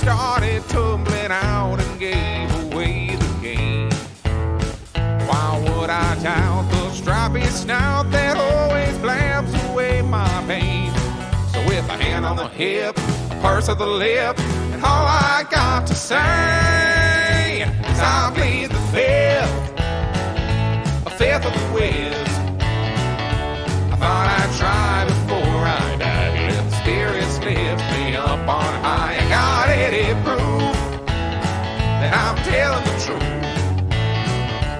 started tumbling out and gave away the game. Why would I doubt the stripy snout that always blabs away my pain? So with a hand on the hip, a purse of the lip, and all I got to say is I plead the fifth, a fifth of the whiz. I thought I'd try before I died. Let the spirits lift me up on high. I got any proof that I'm telling the truth.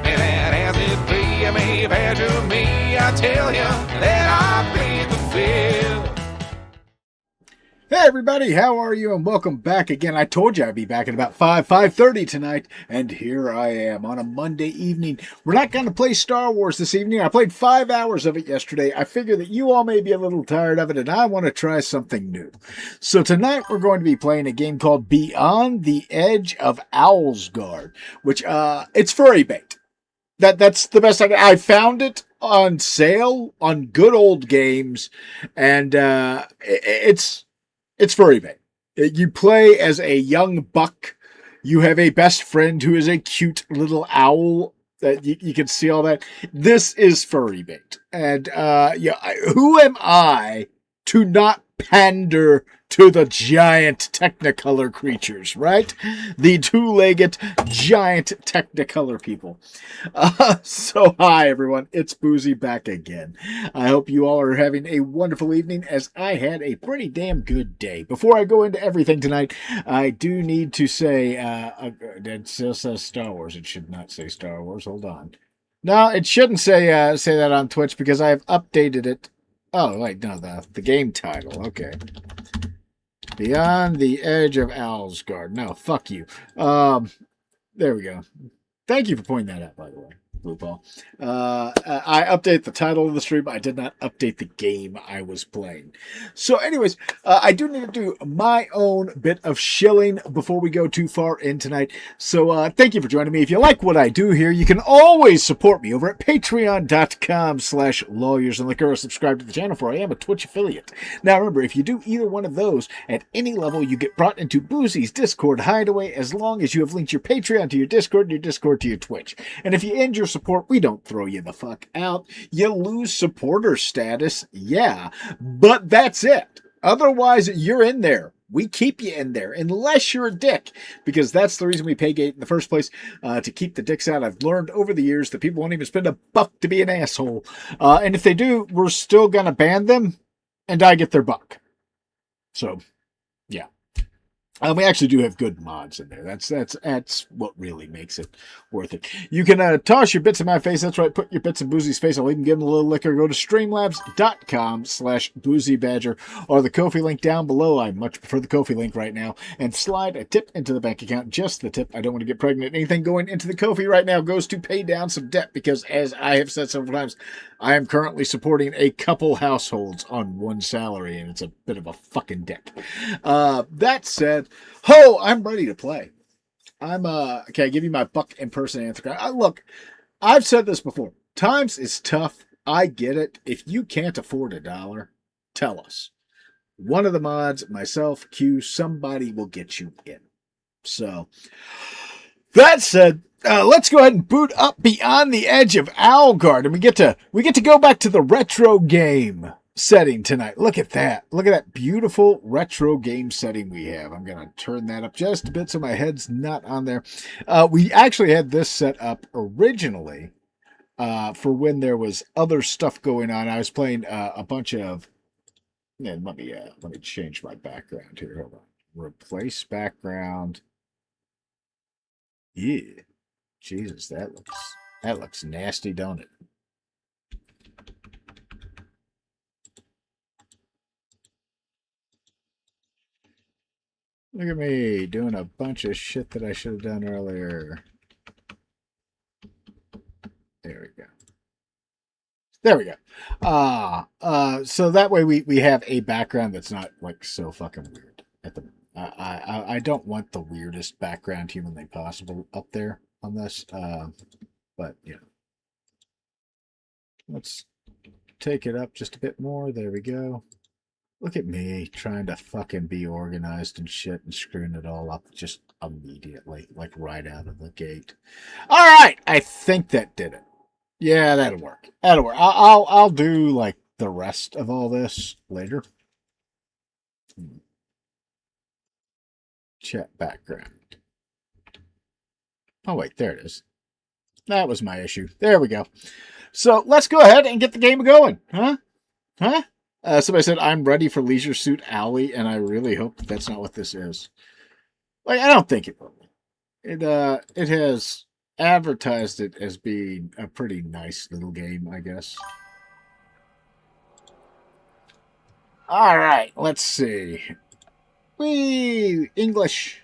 And that as it be, you may badger me. I tell you that I plead the fifth. Hey everybody, how are you? And welcome back again. I told you I'd be back at about 5:30 tonight, and here I am on a Monday evening. We're not going to play Star Wars this evening. I played 5 hours of it yesterday. I figure that you all may be a little tired of it, and I want to try something new. So tonight we're going to be playing a game called Beyond the Edge of Owlsgard, which it's furry bait. That's the best I found it on sale on Good Old Games, and it's furry bait. You play as a young buck. You have a best friend who is a cute little owl. That you can see all that. This is furry bait. And who am I to not pander to the giant Technicolor creatures, right? The two-legged giant Technicolor people. So hi everyone, it's Boozy back again. I hope you all are having a wonderful evening, as I had a pretty damn good day. Before I go into everything tonight, I do need to say, it still says Star Wars. It should not say Star Wars. Hold on. No, it shouldn't say that on Twitch because I have updated it. Oh, wait, no, the game title. Okay. Beyond the Edge of Owlsgard. No, fuck you. There we go. Thank you for pointing that out, by the way, Blue Ball. I update the title of the stream. I did not update the game I was playing. So anyways, I do need to do my own bit of shilling before we go too far in tonight. So thank you for joining me. If you like what I do here, you can always support me over at patreon.com/lawyersandliquor or subscribe to the channel, for I am a Twitch affiliate. Now remember, if you do either one of those at any level, you get brought into Boozy's Discord hideaway, as long as you have linked your Patreon to your Discord and your Discord to your Twitch. And if you end your support, we don't throw you the fuck out. You lose supporter status, yeah, but that's it. Otherwise, you're in there. We keep you in there, unless you're a dick, because that's the reason we pay gate in the first place, to keep the dicks out. I've learned over the years that people won't even spend a buck to be an asshole. And if they do, we're still going to ban them, and I get their buck. So, yeah. We actually do have good mods in there. That's what really makes it worth it. You can toss your bits in my face. That's right. Put your bits in Boozy's face. I'll even give him a little liquor. Go to streamlabs.com/BoozyBadger or the Ko-fi link down below. I much prefer the Ko-fi link right now. And slide a tip into the bank account. Just the tip. I don't want to get pregnant. Anything going into the Ko-fi right now goes to pay down some debt, because, as I have said several times, I am currently supporting a couple households on one salary, and it's a bit of a fucking dick. That said, I'm ready to play. Okay, I give you my buck in person answer. Look, I've said this before. Times is tough. I get it. If you can't afford $1, tell us. One of the mods, myself, Q, somebody will get you in. So, that said, let's go ahead and boot up Beyond the Edge of Owlsgard, and we get to go back to the retro game setting tonight. Look at that. Look at that beautiful retro game setting we have. I'm going to turn that up just a bit so my head's not on there. We actually had this set up originally for when there was other stuff going on. I was playing a bunch of... Yeah, let me change my background here. Hold on. Replace background. Yeah. Jesus, that looks nasty, don't it? Look at me doing a bunch of shit that I should have done earlier. There we go. There we go. So that way we have a background that's not like so fucking weird. I don't want the weirdest background humanly possible up there on this. But yeah. Let's take it up just a bit more. There we go. Look at me trying to fucking be organized and shit and screwing it all up just immediately, like right out of the gate. All right, I think that did it. Yeah, that'll work. That'll work. I'll do like the rest of all this later. Chat background. Oh wait, there it is. That was my issue. There we go. So let's go ahead and get the game going, huh? Huh? Somebody said, I'm ready for Leisure Suit Alley, and I really hope that's not what this is. Like, I don't think it will. It has advertised it as being a pretty nice little game, I guess. All right, let's see. English.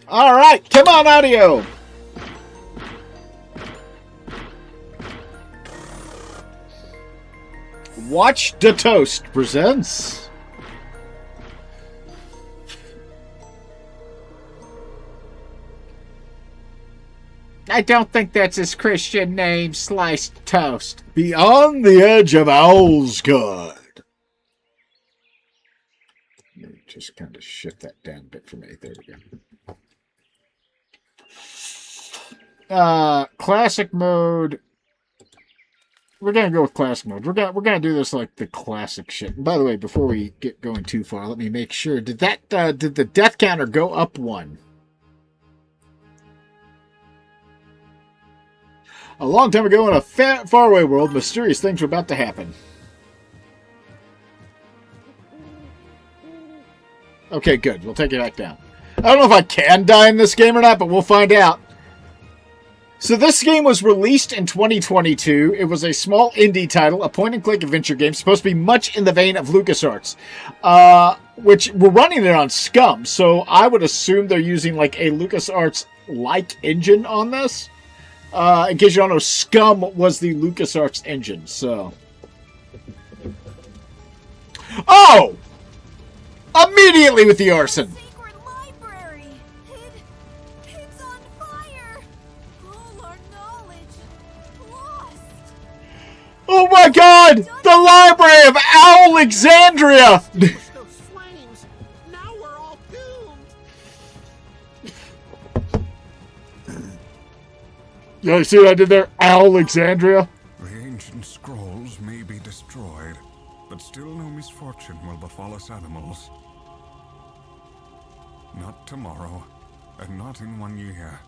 All right, come on, audio. Watch the Toast presents. I don't think that's his Christian name, Sliced Toast. Beyond the Edge of Owlsgard. Let me just kind of shift that down a bit for me. There we go. Classic mode. We're gonna go with classic mode. We're gonna do this like the classic shit. And by the way, before we get going too far, let me make sure. Did the death counter go up one? A long time ago in a faraway world, mysterious things were about to happen. Okay, good. We'll take it back down. I don't know if I can die in this game or not, but we'll find out. So this game was released in 2022. It was a small indie title, a point-and-click adventure game, supposed to be much in the vein of LucasArts, which we're running it on Scum, so I would assume they're using like a LucasArts-like engine on this. In case you don't know, Scum was the LucasArts engine, so... Oh! Immediately with the arson! Oh my god! The Library of Owlsgard! Now we're all doomed. You see what I did there? Owlsgard? The ancient scrolls may be destroyed, but still no misfortune will befall us animals. Not tomorrow, and not in 1 year.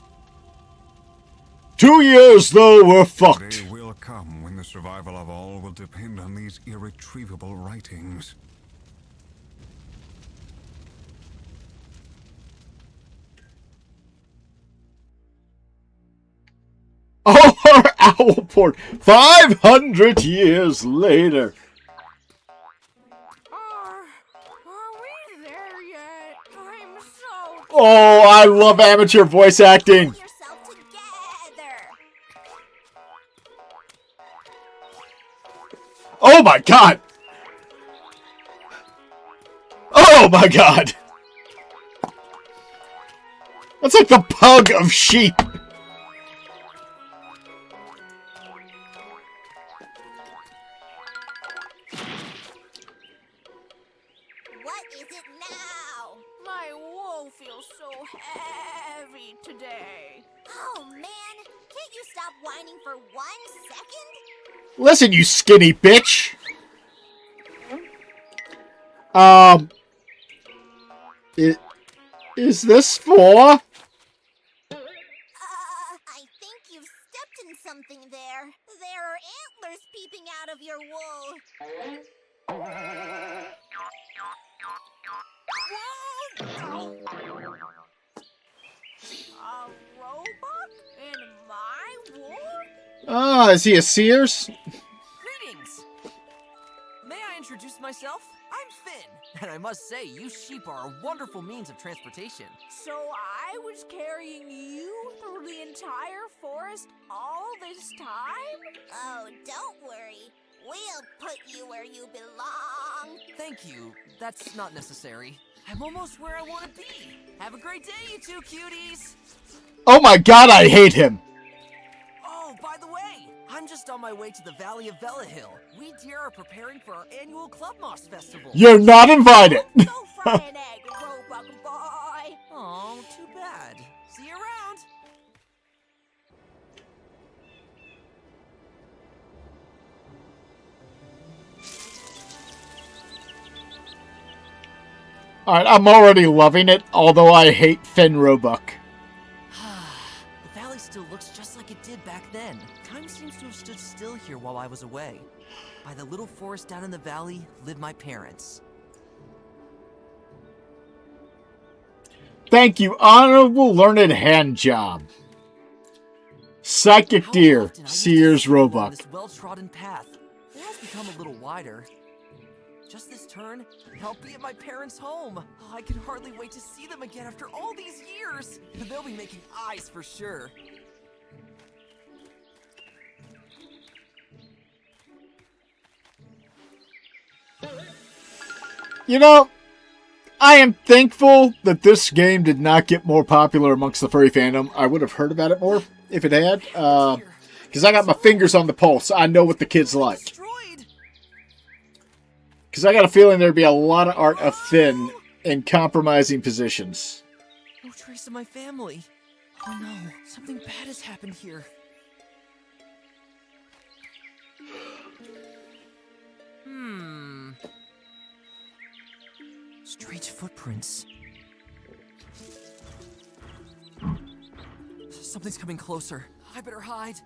2 years, though, we're fucked. The day will come when the survival of all will depend on these irretrievable writings. Oh, our Owlport! 500 years later. Are we there yet? I'm so... Oh, I love amateur voice acting. Pull yourself together. Oh my god! Oh my god! That's like the pug of sheep. What is it now? My wool feels so heavy today. Oh man, can't you stop whining for 1 second? Listen, you skinny bitch. Is this for? I think you've stepped in something there. There are antlers peeping out of your wool. A robot in my wool? Is he a Sears? Greetings! May I introduce myself? I'm Finn, and I must say, you sheep are a wonderful means of transportation. So I was carrying you through the entire forest all this time? Oh, don't worry. We'll put you where you belong. Thank you. That's not necessary. I'm almost where I want to be. Have a great day, you two cuties! Oh my god, I hate him. Oh, by the way, I'm just on my my way to the Valley of Velahill. We deer are preparing for our annual Club Moss Festival. You're not invited. Go fry an egg, Roebuck boy. Oh, too bad. See you around. Alright, I'm already loving it, although I hate Finn Roebuck. The valley still looks just like it did back then. Time seems to have stood still here while I was away. By the little forest down in the valley live my parents. Thank you, honorable learned hand job. Psychic How Deer, often I used to Sears stumble on Roebuck. This well-trodden path. It has become a little wider. Just this turn, I'll be at my parents' home. Oh, I can hardly wait to see them again after all these years. They'll be making eyes for sure. You know, I am thankful that this game did not get more popular amongst the furry fandom. I would have heard about it more if it had. Because I got my fingers on the pulse. I know what the kids like. Destroyed. Because I got a feeling there'd be a lot of art of Finn in compromising positions. No trace of my family. Oh no, something bad has happened here. Strange footprints. Something's coming closer. I better hide.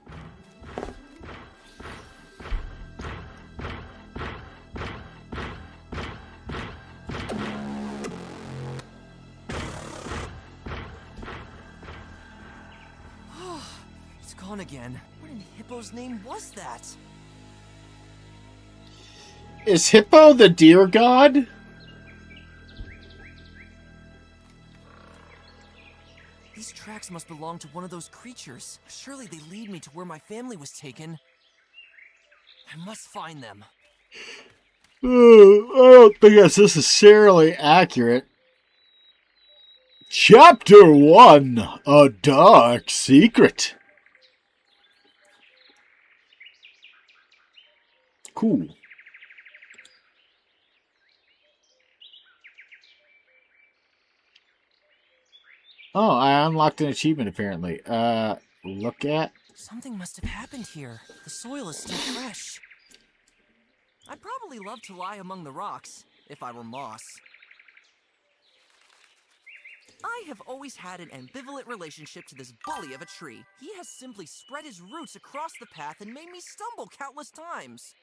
It's gone again. What in Hippo's name was that? Is Hippo the deer god? These tracks must belong to one of those creatures. Surely they lead me to where my family was taken. I must find them. I don't think that's necessarily accurate. Chapter 1, A Dark Secret. Cool. Oh, I unlocked an achievement apparently. Look at. Something must have happened here. The soil is still fresh. I'd probably love to lie among the rocks, if I were moss. I have always had an ambivalent relationship to this bully of a tree. He has simply spread his roots across the path and made me stumble countless times.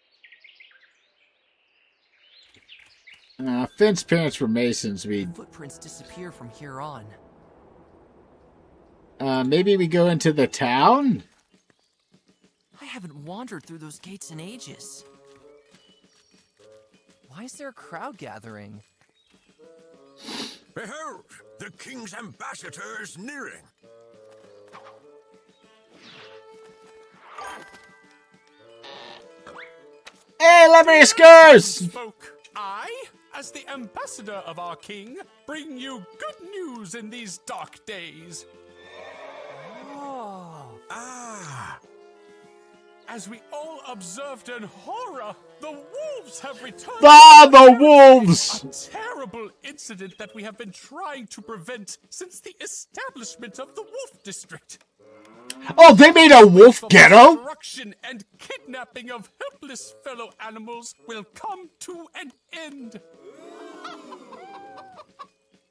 Finn's parents were masons. Footprints disappear from here on. Maybe we go into the town? I haven't wandered through those gates in ages. Why is there a crowd gathering? Behold, the king's ambassador is nearing. Hey, Lemmy Scars! Spoke. I, as the ambassador of our king, bring you good news in these dark days. Oh. Ah, As we all observed in horror, the wolves have returned. Ah, the wolves! A terrible incident that we have been trying to prevent since the establishment of the Wolf District. Oh, they made a wolf The ghetto? destruction and kidnapping of helpless fellow animals will come to an end.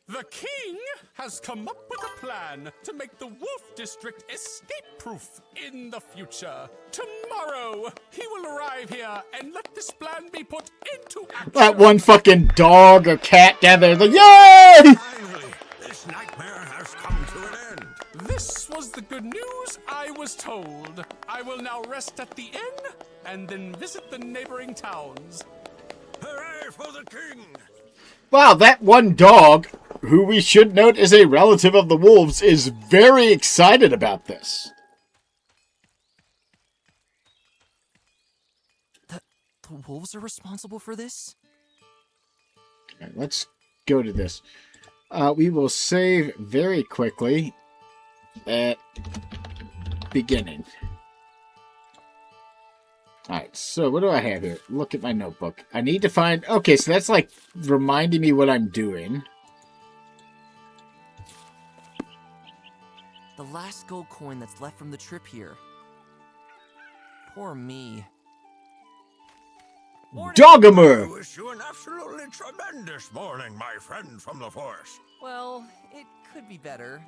The king has come up with a plan to make the Wolf District escape-proof in the future. Tomorrow, he will arrive here and let this plan be put into action. That one fucking dog or cat down there, like, yay! finally, this nightmare has come to an end. This was the good news I was told. I will now rest at the inn and then visit the neighboring towns. Hooray for the king! Wow, that one dog, who we should note is a relative of the wolves, is very excited about this. The wolves are responsible for this? All right, let's go to this. We will save very quickly at beginning. Alright, so what do I have here? Look at my notebook. I need to find... Okay, so that's like reminding me what I'm doing. The last gold coin that's left from the trip here. Poor me. I Doggemer! wish you an absolutely tremendous morning, my friend from the forest. Well, it could be better.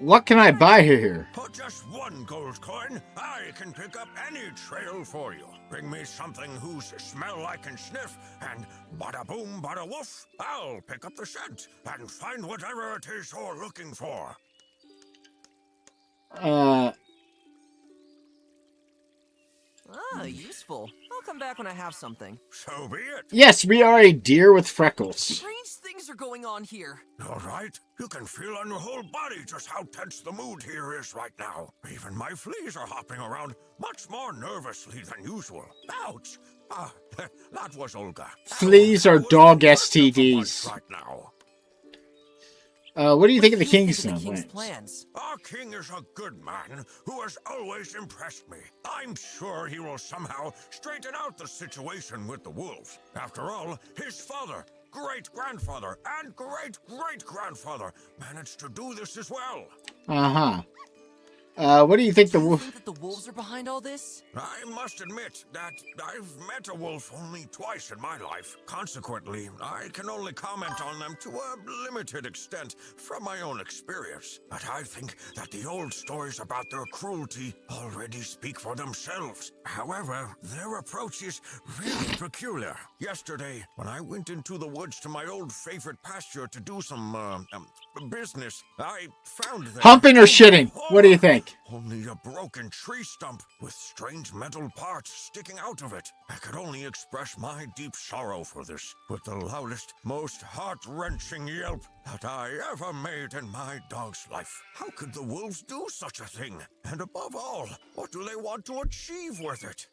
What can I buy here? For just one gold coin, I can pick up any trail for you. Bring me something whose smell I can sniff, and bada boom, bada woof, I'll pick up the scent and find whatever it is you're looking for. Useful. I'll come back when I have something. So be it. Yes, we are a deer with freckles. Strange things are going on here. All right, you can feel on your whole body just how tense the mood here is right now. Even my fleas are hopping around much more nervously than usual. Ouch! That was Olga. Fleas are dog STDs. Right now. What do you think of the What do you king's think of the plans? king's plans? Our king is a good man who has always impressed me. I'm sure he will somehow straighten out the situation with the wolves. After all, his father, great-grandfather, and great-great-grandfather managed to do this as well. Uh-huh. What do you think the Do you wolf... think that the wolves are behind all this? I must admit that I've met a wolf only twice in my life. Consequently, I can only comment on them to a limited extent from my own experience. But I think that the old stories about their cruelty already speak for themselves. However, their approach is really peculiar. Yesterday, when I went into the woods to my old favorite pasture to do some, business, I found that... Humping or shitting? What do you think? Only a broken tree stump with strange metal parts sticking out of it. I could only express my deep sorrow for this with the loudest, most heart-wrenching yelp that I ever made in my dog's life. How could the wolves do such a thing? And above all, what do they want to achieve with it?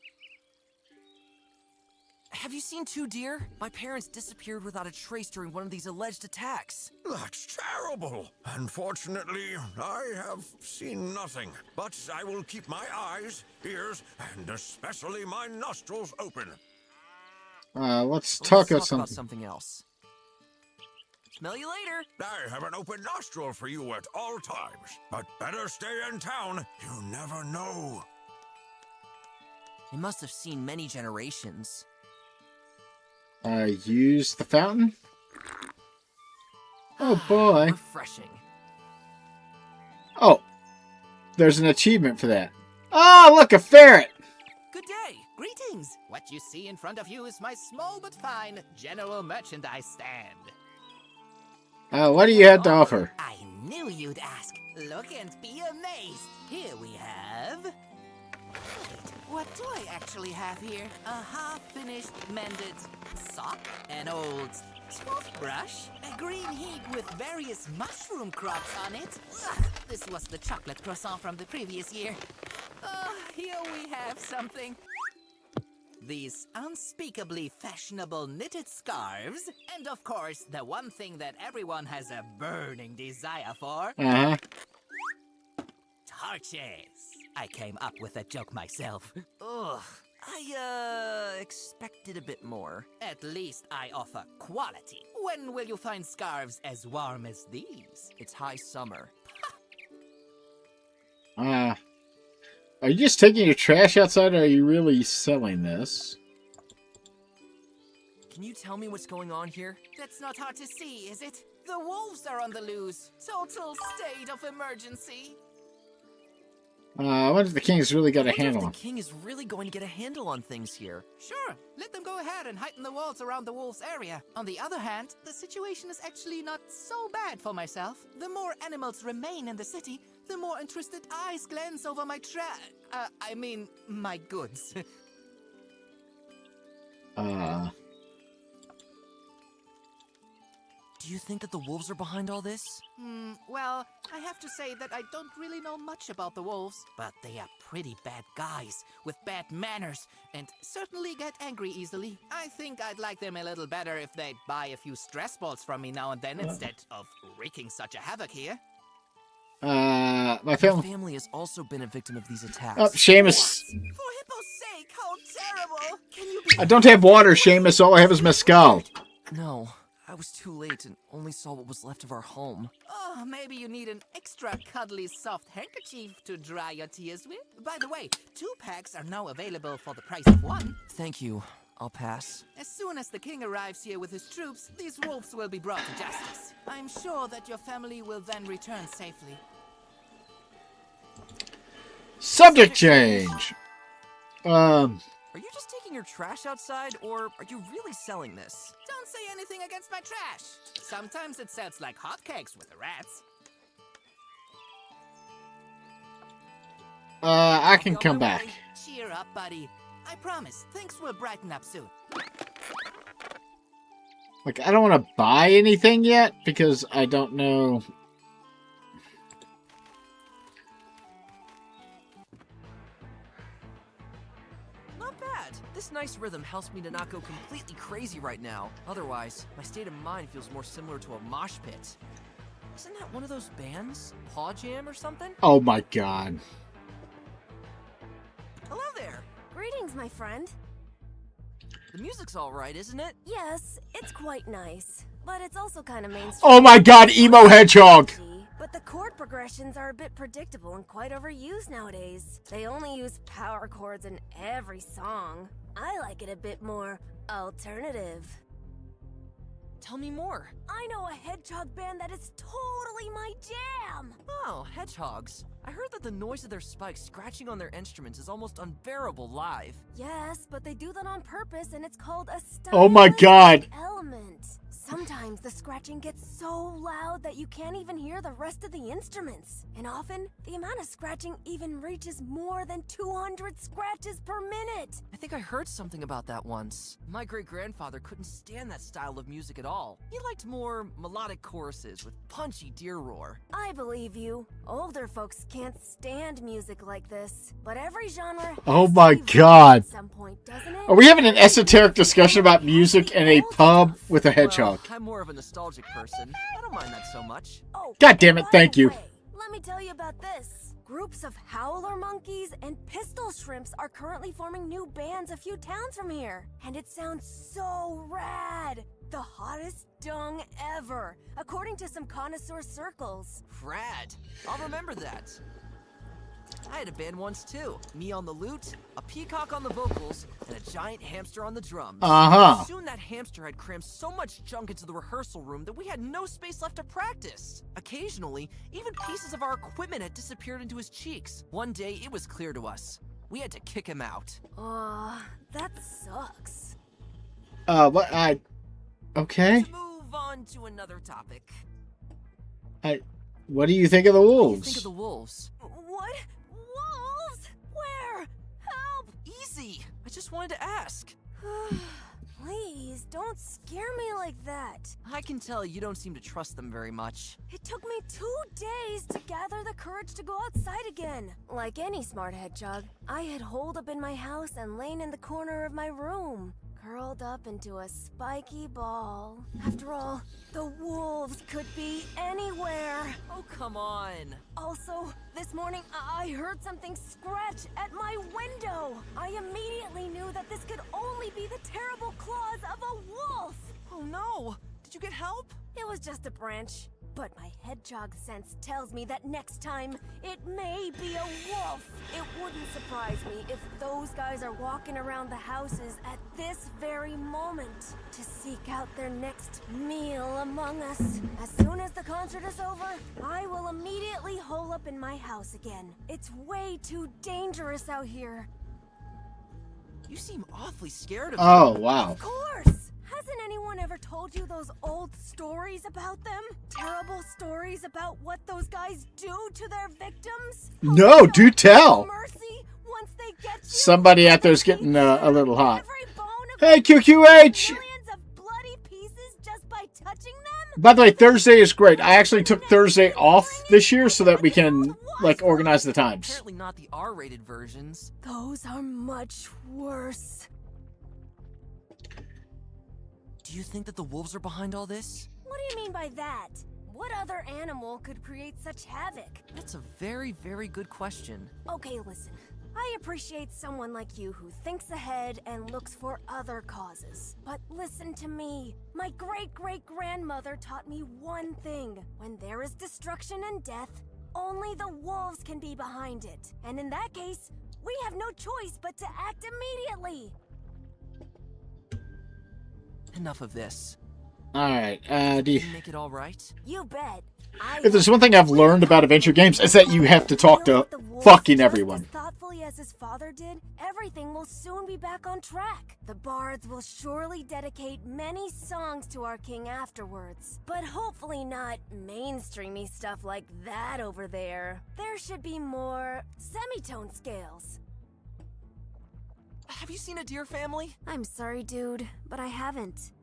Have you seen two deer? My parents disappeared without a trace during one of these alleged attacks. That's terrible. Unfortunately, I have seen nothing. But I will keep my eyes, ears, and especially my nostrils open. Let's talk about about something. something else. Smell you later. I have an open nostril for you at all times. But better stay in town. You never know. They must have seen many generations. Use the fountain? Oh boy. Refreshing. Oh. There's an achievement for that. Oh, look, a ferret! Good day. Greetings! What you see in front of you is my small but fine general merchandise stand. What do you have to offer? I knew you'd ask. Look and be amazed. Here we have... Wait, what do I actually have here? A half-finished mended sock, an old toothbrush, a green heap with various mushroom crops on it. Ugh, this was the chocolate croissant from the previous year. Here we have something. These unspeakably fashionable knitted scarves, and of course, the one thing that everyone has a burning desire for, Uh-huh. torches. I came up with that joke myself. Ugh. I expected a bit more. At least I offer quality. When will you find scarves as warm as these? It's high summer. Are you just taking your trash outside, or are you really selling this? Can you tell me what's going on here? That's not hard to see, is it? The wolves are on the loose. Total state of emergency. I wonder if the king's really got a I wonder if handle the on. king is really going to get a handle on things here. Sure, let them go ahead and heighten the walls around the wolves' area. On the other hand, the situation is actually not so bad for myself. The more animals remain in the city, the more interested eyes glance over my my goods. Do you think that the wolves are behind all this? Well, I have to say that I don't really know much about the wolves, but they are pretty bad guys with bad manners and certainly get angry easily. I think I'd like them a little better if they'd buy a few stress balls from me now and then instead of wreaking such a havoc here. My My family. family has also been a victim of these attacks. Oh, Seamus. For Hippo's sake, how terrible! Can you be I don't have water, Seamus. All I have is mescal. No, I was too late and only saw what was left of our home. Oh, maybe you need an extra cuddly soft handkerchief to dry your tears with. By the way, 2 packs are now available for the price of 1. Thank you. I'll pass. As soon as the king arrives here with his troops, these wolves will be brought to justice. I'm sure that your family will then return safely. Subject change. Are you just taking your trash outside, or are you really selling this? Don't say anything against my trash. Sometimes it sells like hotcakes with the rats. I can On come my back. way. Cheer up, buddy. I promise, things will brighten up soon. Like, I don't want to buy anything yet because I don't know. Not bad. This nice rhythm helps me to not go completely crazy right now. Otherwise, my state of mind feels more similar to a mosh pit. Isn't that one of those bands? Paw Jam or something? Oh my god. Hello there. Greetings, my friend. The music's all right, isn't it? Yes, it's quite nice, but it's also kind of mainstream. Oh my god, emo hedgehog. But the chord progressions are a bit predictable and quite overused nowadays. They only use power chords in every song. I like it a bit more alternative. Tell me more. I know a hedgehog band that is totally my jam! Oh, hedgehogs. I heard that the noise of their spikes scratching on their instruments is almost unbearable live. Yes, but they do that on purpose and it's called a Oh my god. element. Sometimes the scratching gets so loud that you can't even hear the rest of the instruments. And often, the amount of scratching even reaches more than 200 scratches per minute. I think I heard something about that once. My great-grandfather couldn't stand that style of music at all. He liked more melodic choruses with punchy deer roar. I believe you. Older folks can't stand music like this. But every genre has Oh to my be god. at some point, doesn't it? Are we having an esoteric discussion about music in a pub with a hedgehog? Well, I'm more of a nostalgic person. I don't mind that so much. Oh, God damn it, by thank the you. way, let me tell you about this. Groups of howler monkeys and pistol shrimps are currently forming new bands a few towns from here. And it sounds so rad. The hottest dung ever, according to some connoisseur circles. Rad. I'll remember that. I had a band once too. Me on the lute, a peacock on the vocals, and a giant hamster on the drums. Uh-huh. Soon that hamster had crammed so much junk into the rehearsal room that we had no space left to practice. Occasionally, even pieces of our equipment had disappeared into his cheeks. One day, it was clear to us. We had to kick him out. That sucks. Okay. To move on to another topic. What do you think of the What do you wolves? think of the wolves? What? Wolves? Where? Help! Easy. I just wanted to ask. Please, don't scare me like that. I can tell you don't seem to trust them very much. It took me 2 days to gather the courage to go outside again. Like any smart hedgehog, I had holed up in my house and lain in the corner of my room, curled up into a spiky ball. After all, the wolves could be anywhere. Oh, come on. Also, this morning I heard something scratch at my window. I immediately knew that this could only be the terrible claws of a wolf. Oh no! Did you get help? It was just a branch, but my hedgehog sense tells me that next time it may be a wolf. It wouldn't surprise me if those guys are walking around the houses at this very moment to seek out their next meal among us. As soon as the concert is over, I will immediately hole up in my house again. It's way too dangerous out here. You seem awfully scared of Oh, wow. Of course! Hasn't anyone ever told you those old stories about them? Terrible stories about what those guys do to their victims? No, do tell. Mercy once they get you. Somebody out there's getting a little hot. Every bone of Hey, them, QQH! millions of bloody pieces just by touching them? By the way, Thursday is great. I actually took Thursday off this year so that we can, like, organize the times. Apparently not the R-rated versions. Those are much worse. Do you think that the wolves are behind all this? What do you mean by that? What other animal could create such havoc? That's a very, very good question. Okay, listen. I appreciate someone like you who thinks ahead and looks for other causes. But listen to me. My great-great-grandmother taught me one thing. When there is destruction and death, only the wolves can be behind it. And in that case, we have no choice but to act immediately. Enough of this. Alright, Can you make it all right? You bet. if there's one thing I've learned about adventure games, it's that you have to talk to fucking everyone. As thoughtfully as his father did, everything will soon be back on track. The bards will surely dedicate many songs to our king afterwards. But hopefully not mainstreamy stuff like that over there. There should be more semitone scales. Have you seen a deer family? I'm sorry, dude, but I haven't.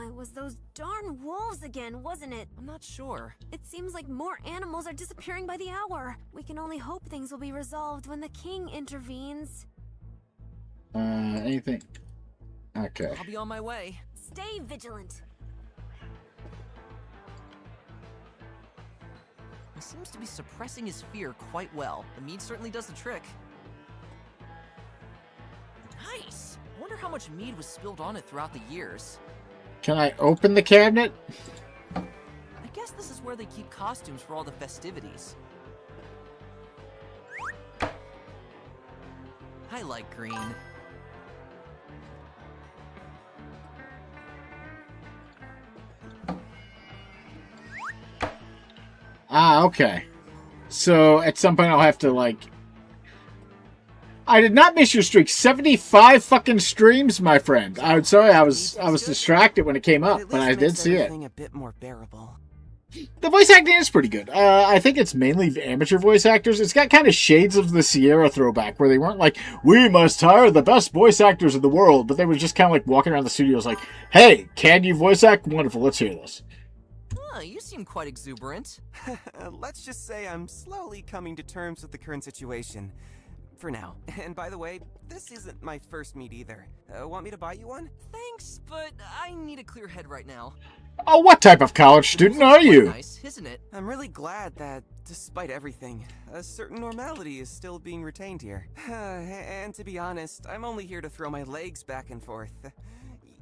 It was those darn wolves again, wasn't it? I'm not sure. It seems like more animals are disappearing by the hour. We can only hope things will be resolved when the king intervenes. Anything? Okay. I'll be on my way. Stay vigilant. He seems to be suppressing his fear quite well. The mead certainly does the trick. Nice! I wonder how much mead was spilled on it throughout the years. Can I open the cabinet? I guess this is where they keep costumes for all the festivities. I like green. Ah, okay. So at some point I'll have to like... I did not miss your streak. 75 fucking streams, my friend. I'm sorry, I was distracted when it came up, but I did see it. A bit more bearable. The voice acting is pretty good. I think it's mainly amateur voice actors. It's got kind of shades of the Sierra throwback, where they weren't like, we must hire the best voice actors in the world, but they were just kind of like walking around the studios like, hey, can you voice act? Wonderful, let's hear this. You seem quite exuberant. Let's just say I'm slowly coming to terms with the current situation. For now. And by the way, this isn't my first meat either. Want me to buy you one? Thanks, but I need a clear head right now. Oh, what type of college student are you? Nice, isn't it? I'm really glad that, despite everything, a certain normality is still being retained here. And to be honest, I'm only here to throw my legs back and forth.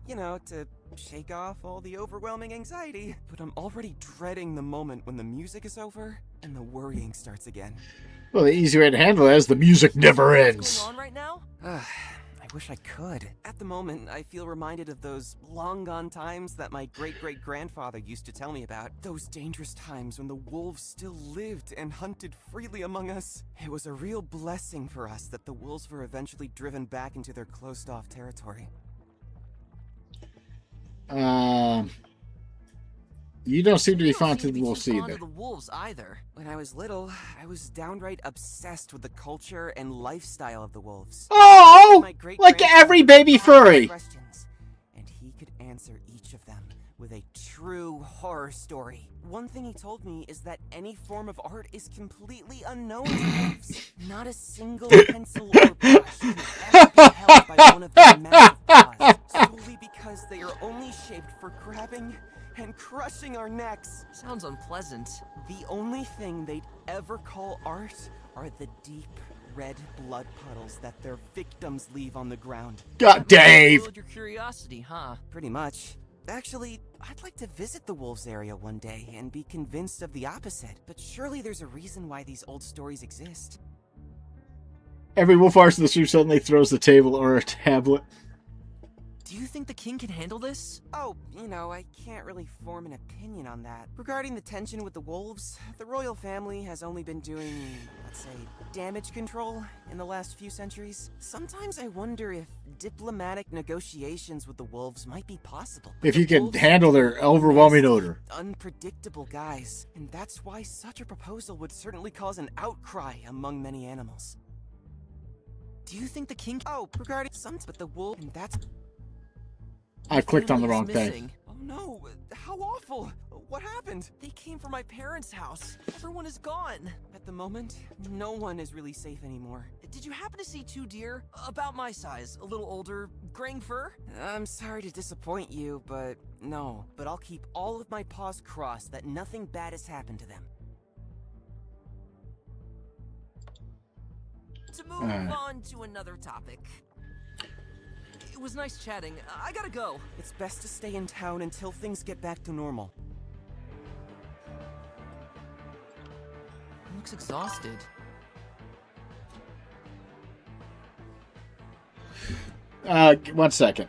You know, to shake off all the overwhelming anxiety. But I'm already dreading the moment when the music is over and the worrying starts again. Well, the easy way to handle it is the music never ends. What's going on right now? I wish I could. At the moment, I feel reminded of those long-gone times that my great-great-grandfather used to tell me about. Those dangerous times when the wolves still lived and hunted freely among us. It was a real blessing for us that the wolves were eventually driven back into their closed-off territory. You don't seem to be fond of the the wolves either. the wolves either. When I was little, I was downright obsessed with the culture and lifestyle of the wolves. Oh! My Like every baby furry! Questions, and he could answer each of them with a true horror story. One thing he told me is that any form of art is completely unknown to wolves. Not a single pencil or brush can ever be held by one of their massive paws, solely because they are only shaped for grabbing and crushing our necks. Sounds unpleasant. The only thing they'd ever call art are the deep red blood puddles that their victims leave on the ground. God, Dave! Your curiosity, huh? Pretty much. Actually, I'd like to visit the wolves area one day and be convinced of the opposite. But surely there's a reason why these old stories exist. Every wolf arse in the stream suddenly throws the table or a tablet. Do you think the king can handle this? Oh, you know, I can't really form an opinion on that. Regarding the tension with the wolves, the royal family has only been doing, let's say, damage control in the last few centuries. Sometimes I wonder if diplomatic negotiations with the wolves might be possible. If you The can wolves handle their overwhelming odor. Unpredictable guys, and that's why such a proposal would certainly cause an outcry among many animals. Do you think the king... Oh, regarding some, but the wolf, and that's... I clicked on the Family wrong is thing. missing. Oh no, how awful! What happened? They came from my parents' house. Everyone is gone. At the moment, no one is really safe anymore. did you happen to see two deer? About my size, a little older, graying fur? I'm sorry to disappoint you, but no. But I'll keep all of my paws crossed that nothing bad has happened to them. To move on to another topic. It was nice chatting. I gotta go. It's best to stay in town until things get back to normal. He looks exhausted. One second.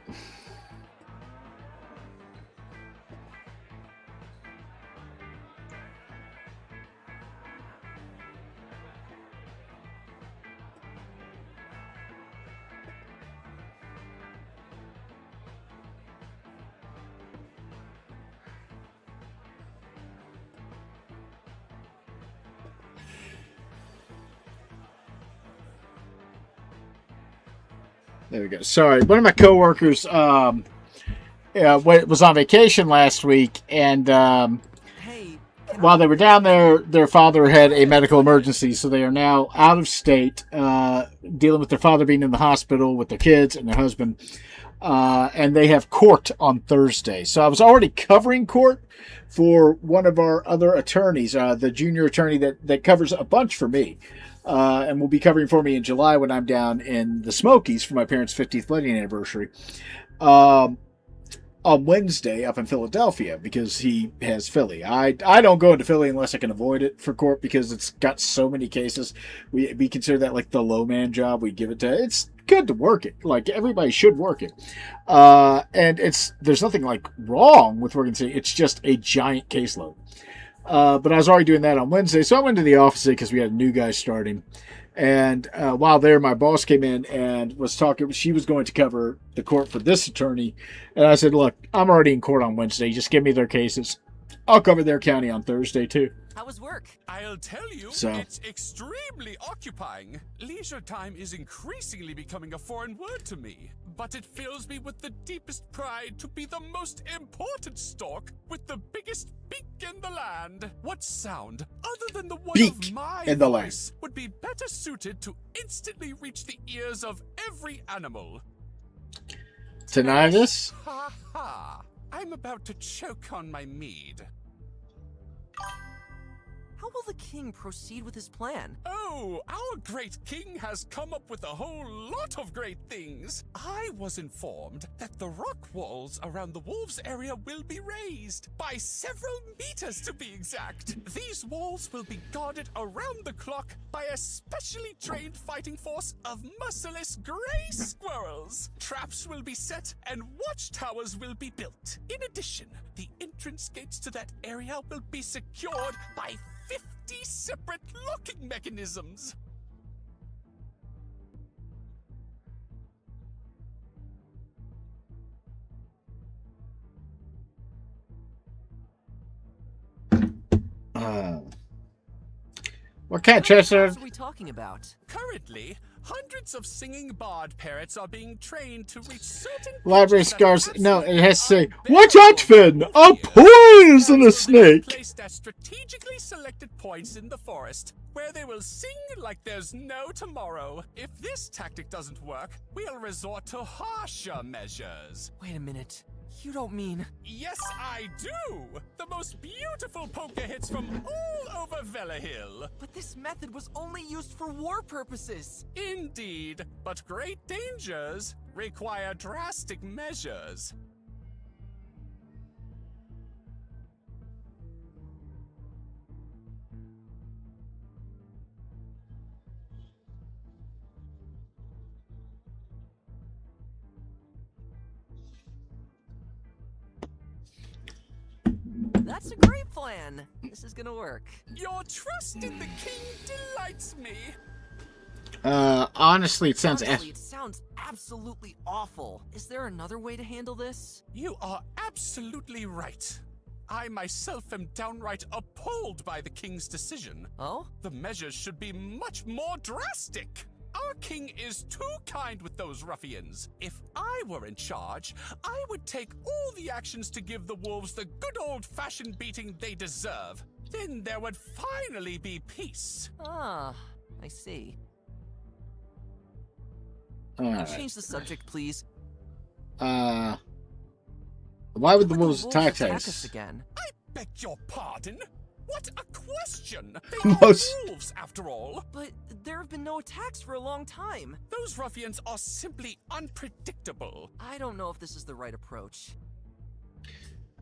There we go. Sorry, one of my coworkers was on vacation last week, and while they were down there, their father had a medical emergency, so they are now out of state, dealing with their father being in the hospital with their kids and their husband, and they have court on Thursday. So I was already covering court for one of our other attorneys, the junior attorney that covers a bunch for me. And will be covering for me in July when I'm down in the Smokies for my parents' 50th wedding anniversary. On Wednesday up in Philadelphia because he has Philly. I don't go into Philly unless I can avoid it for court because it's got so many cases. We consider that like the low man job. We give it to. It's good to work it. Like everybody should work it. And there's nothing like wrong with working city. It's just a giant caseload. But I was already doing that on Wednesday, so I went to the office because we had a new guy starting. And while there, my boss came in and was talking. She was going to cover the court for this attorney. And I said, look, I'm already in court on Wednesday. Just give me their cases. I'll cover their county on Thursday, too. How was work? I'll tell you, it's extremely occupying. Leisure time is increasingly becoming a foreign word to me, but it fills me with the deepest pride to be the most important stork with the biggest beak in the land. What sound, other than the one of my voice, would be better suited to instantly reach the ears of every animal? Tinnitus? Ha ha! I'm about to choke on my mead. How will the king proceed with his plan? Oh, our great king has come up with a whole lot of great things. I was informed that the rock walls around the wolves area will be raised by several meters to be exact. These walls will be guarded around the clock by a specially trained fighting force of merciless gray squirrels. Traps will be set and watchtowers will be built. In addition, the entrance gates to that area will be secured by 50 separate locking mechanisms. What kind of trash are we talking about? Currently, hundreds of singing bard parrots are being trained to reach certain library scars. No, it has to say, "Watch out, Finn! A poisonous snake!" Placed at strategically selected points in the forest, where they will sing like there's no tomorrow. If this tactic doesn't work, we'll resort to harsher measures. Wait a minute. You don't mean... Yes, I do! The most beautiful poker hits from all over Velahill. But this method was only used for war purposes. Indeed, but great dangers require drastic measures. That's a great plan. This is gonna work. Your trust in the king delights me. Honestly, it sounds absolutely awful. Is there another way to handle this? You are absolutely right. I myself am downright appalled by the king's decision. Oh? The measures should be much more drastic. Our king is too kind with those ruffians. If I were in charge, I would take all the actions to give the wolves the good old-fashioned beating they deserve. Then there would finally be peace. Ah, I see. Alright. Change the subject, please. Why would the Would wolves attack us us? again? I beg your pardon? What a question! They are Most- wolves, after all. But there have been no attacks for a long time. Those ruffians are simply unpredictable. I don't know if this is the right approach.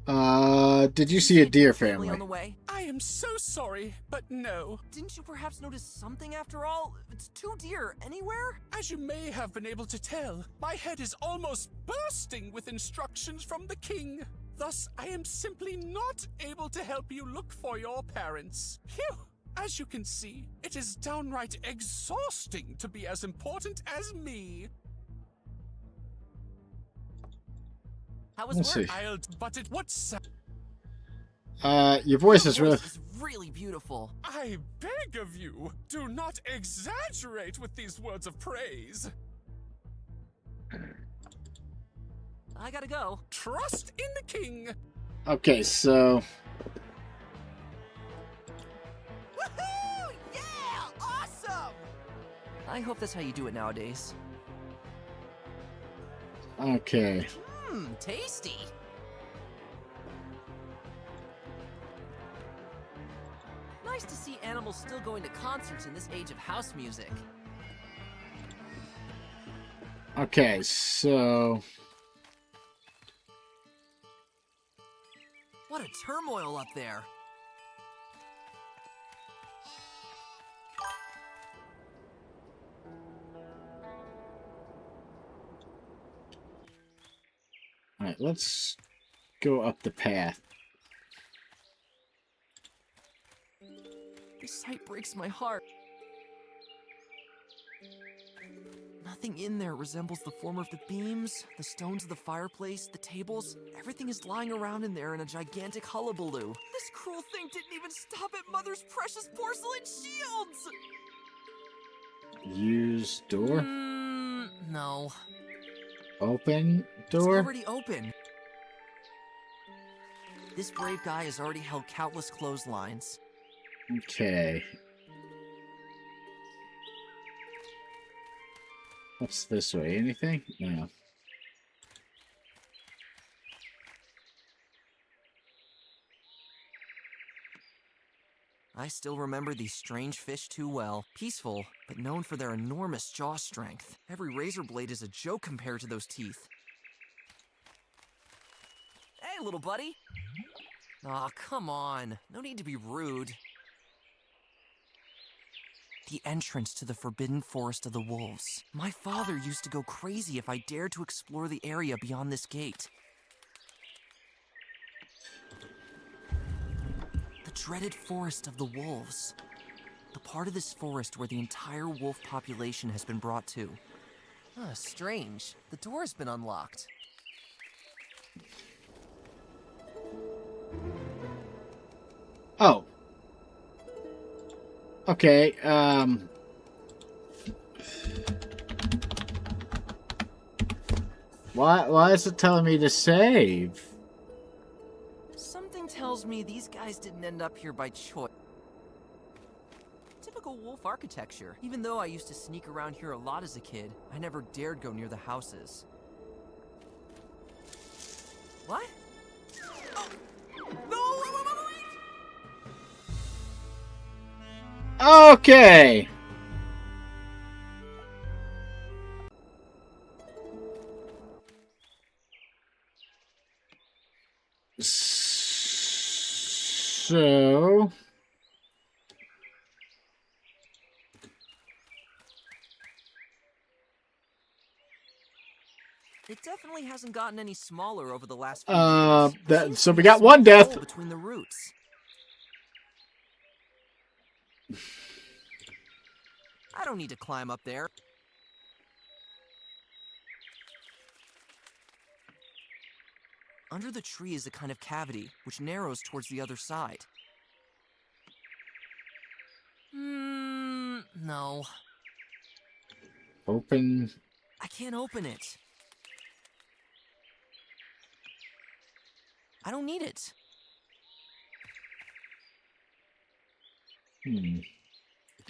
Did you see a deer Family family? on the way? I am so sorry, but no. Didn't you perhaps notice something after all? It's 2 deer anywhere? As you may have been able to tell, my head is almost bursting with instructions from the king. Thus, I am simply not able to help you look for your parents. Phew! As you can see, it is downright exhausting to be as important as me. How was Let's work? see. But it would sound. Your voice is Your really. voice is really beautiful. I beg of you, do not exaggerate with these words of praise. I gotta go. Trust in the king. Okay, so. Woohoo! Yeah! Awesome! I hope that's how you do it nowadays. Okay. Tasty. Nice to see animals still going to concerts in this age of house music. Okay, so. What a turmoil up there. Alright, let's go up the path. This sight breaks my heart. Nothing in there resembles the form of the beams, the stones of the fireplace, the tables. Everything is lying around in there in a gigantic hullabaloo. This cruel thing didn't even stop at Mother's precious porcelain shields! Use door. No. Open It's door. already open. This brave guy has already held countless clotheslines. Okay. What's this way? Anything? No. I still remember these strange fish too well. Peaceful, but known for their enormous jaw strength. Every razor blade is a joke compared to those teeth. Hey, little buddy. Aw, come on. No need to be rude. The entrance to the Forbidden Forest of the Wolves. My father used to go crazy if I dared to explore the area beyond this gate. The dreaded Forest of the Wolves. The part of this forest where the entire wolf population has been brought to. Strange. The door has been unlocked. Oh. Okay, Why is it telling me to save? Something tells me these guys didn't end up here by choice. Typical wolf architecture. Even though I used to sneak around here a lot as a kid, I never dared go near the houses. What? Oh! No! Wait! Okay. So It definitely hasn't gotten any smaller over the last few years. so we got one death. Between the roots. I don't need to climb up there. Under the tree is a kind of cavity, which narrows towards the other side. No. Open. I can't open it. I don't need it.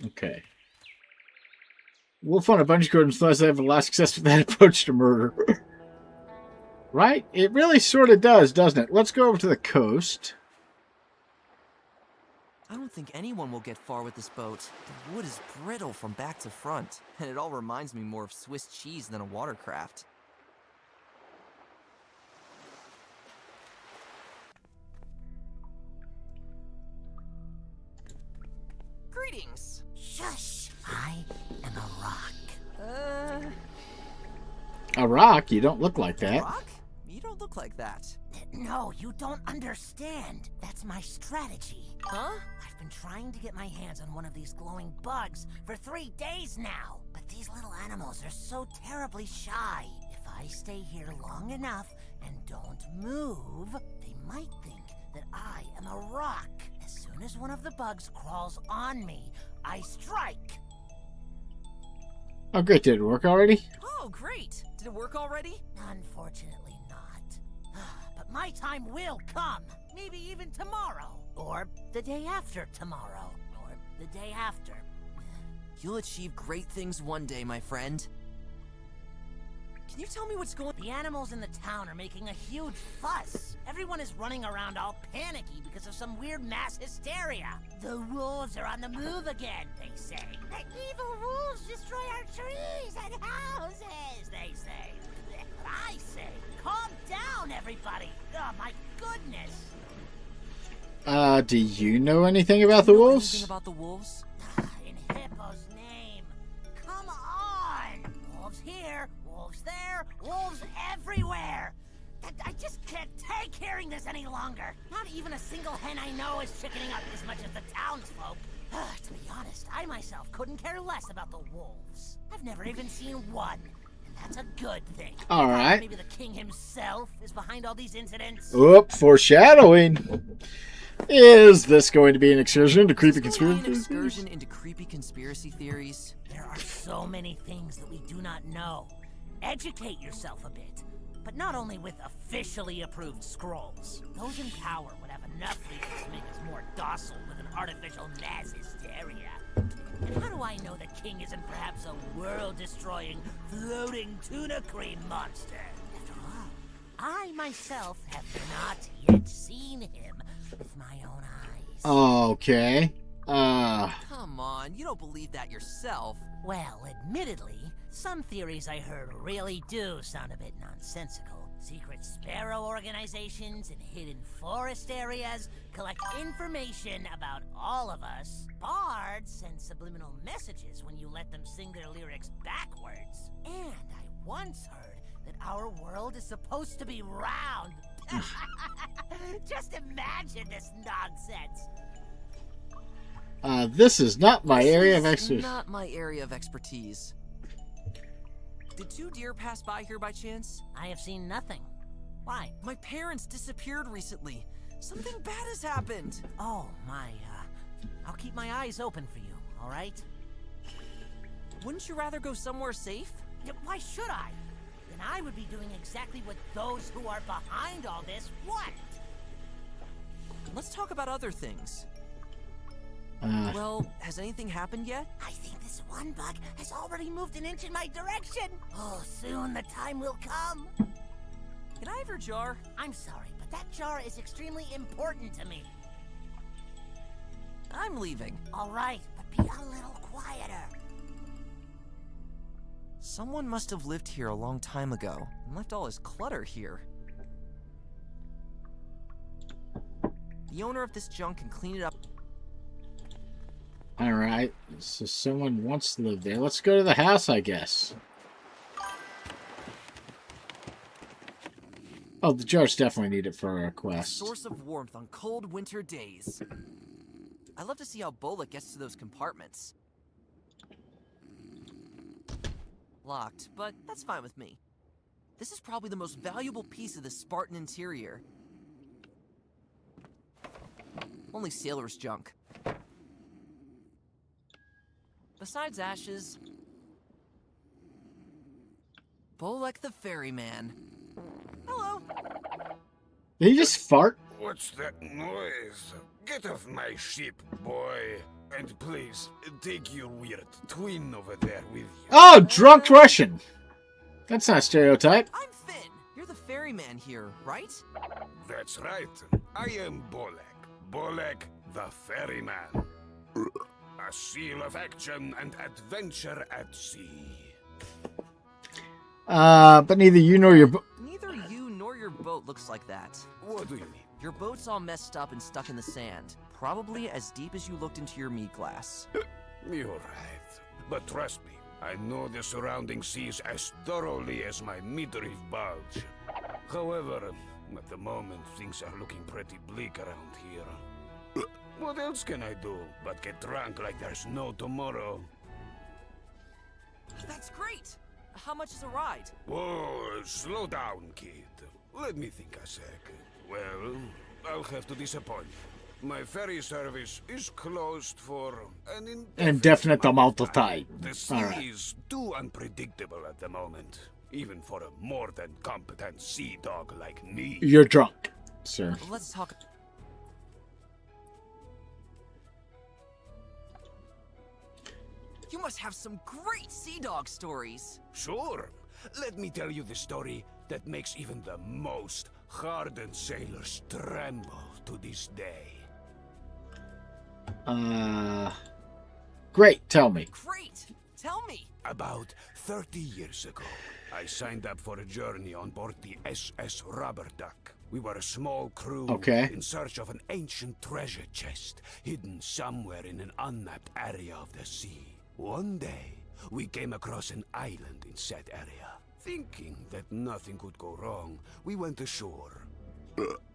Okay. We'll fund a bunch of gardens unless they have a lot of success with that approach to murder. Right? It really sort of does, doesn't it? Let's go over to the coast. I don't think anyone will get far with this boat. The wood is brittle from back to front, and it all reminds me more of Swiss cheese than a watercraft. Greetings! Shush! I am a rock. A rock? You don't look like that. Rock? You don't look like that. No, you don't understand. That's my strategy. Huh? I've been trying to get my hands on one of these glowing bugs for 3 days now. But these little animals are so terribly shy. If I stay here long enough and don't move, they might think that I am a rock. As soon as one of the bugs crawls on me, I strike. Oh, great. Did it work already? Oh, great! Did it work already? Unfortunately not. But my time will come. Maybe even tomorrow. Or the day after tomorrow. Or the day after. You'll achieve great things one day, my friend. Can you tell me what's going on? The animals in the town are making a huge fuss. Everyone is running around all panicky because of some weird mass hysteria. The wolves are on the move again, they say. The evil wolves destroy our trees and houses, they say. But I say, calm down, everybody. Oh, my goodness. Do you know anything about the wolves? Anything about the wolves? In Hippo's name. Come on. Wolves here, wolves there, wolves everywhere. I just can't take hearing this any longer. Not even a single hen I know is chickening up as much as the townsfolk. To be honest, I myself couldn't care less about the wolves. I've never even seen one. And that's a good thing. All right. Maybe the king himself is behind all these incidents. Oop, foreshadowing. Is this going to be an excursion into creepy conspiracy An excursion into creepy conspiracy theories? There are so many things that we do not know. Educate yourself a bit. But not only with officially approved scrolls. Those in power would have enough reasons to make us more docile with an artificial mass hysteria. And how do I know the king isn't perhaps a world-destroying, floating tuna cream monster? After all, I myself have not yet seen him with my own eyes. Okay. Come on, you don't believe that yourself. Well, admittedly, some theories I heard really do sound a bit nonsensical. Secret sparrow organizations in hidden forest areas collect information about all of us. Bards send subliminal messages when you let them sing their lyrics backwards. And I once heard that our world is supposed to be round. Just imagine this nonsense. This is not my area of This is expertise. not my area of expertise. Did 2 deer pass by here by chance? I have seen nothing. Why? My parents disappeared recently. Something bad has happened. Oh, I'll keep my eyes open for you, all right? Wouldn't you rather go somewhere safe? Yeah, why should I? Then I would be doing exactly what those who are behind all this want. Let's talk about other things. Well, has anything happened yet? I think this one bug has already moved an inch in my direction. Oh, soon the time will come. Can I have your jar? I'm sorry, but that jar is extremely important to me. I'm leaving. All right, but be a little quieter. Someone must have lived here a long time ago and left all his clutter here. The owner of this junk can clean it up. All right. So someone wants to live there. Let's go to the house, I guess. Oh, the jars definitely need it for a quest. Source of warmth on cold winter days. I love to see how Bullock gets to those compartments. Locked, but that's fine with me. This is probably the most valuable piece of the Spartan interior. Only sailor's junk. Besides ashes, Bullock the ferryman. Hello. Did he just fart? What's that noise? Get off my ship, boy. And please, take your weird twin over there with you. Oh, drunk Russian. That's not a stereotype. I'm Finn. You're the ferryman here, right? That's right. I am Bolek. Bolek, the ferryman. A seal of action and adventure at sea. But neither you nor your... Neither you nor your boat looks like that. What do you mean? Your boat's all messed up and stuck in the sand. Probably as deep as you looked into your meat glass. You're right. But trust me, I know the surrounding seas as thoroughly as my midriff bulge. However, at the moment, things are looking pretty bleak around here. What else can I do but get drunk like there's no tomorrow? That's great! How much is a ride? Whoa, slow down, kid. Let me think a sec. Well, I'll have to disappoint you. My ferry service is closed for an indefinite amount of time. The sea Alright. is too unpredictable at the moment, even for a more than competent sea dog like me. You're drunk, sir. Let's talk. You must have some great sea dog stories. Sure. Let me tell you the story that makes even the most hardened sailors tremble to this day. Great, tell me. Great! Tell me! About 30 years ago, I signed up for a journey on board the SS Rubber Duck. We were a small crew in search of an ancient treasure chest hidden somewhere in an unmapped area of the sea. One day, we came across an island in said area. Thinking that nothing could go wrong, we went ashore.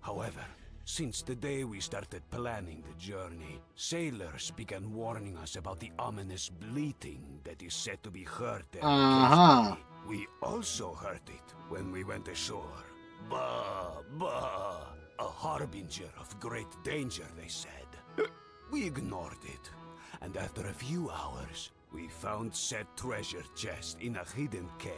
However, since the day we started planning the journey, sailors began warning us about the ominous bleating that is said to be heard there occasionally. We also heard it when we went ashore. Bah, bah, a harbinger of great danger, they said. We ignored it, and after a few hours, we found said treasure chest in a hidden cave.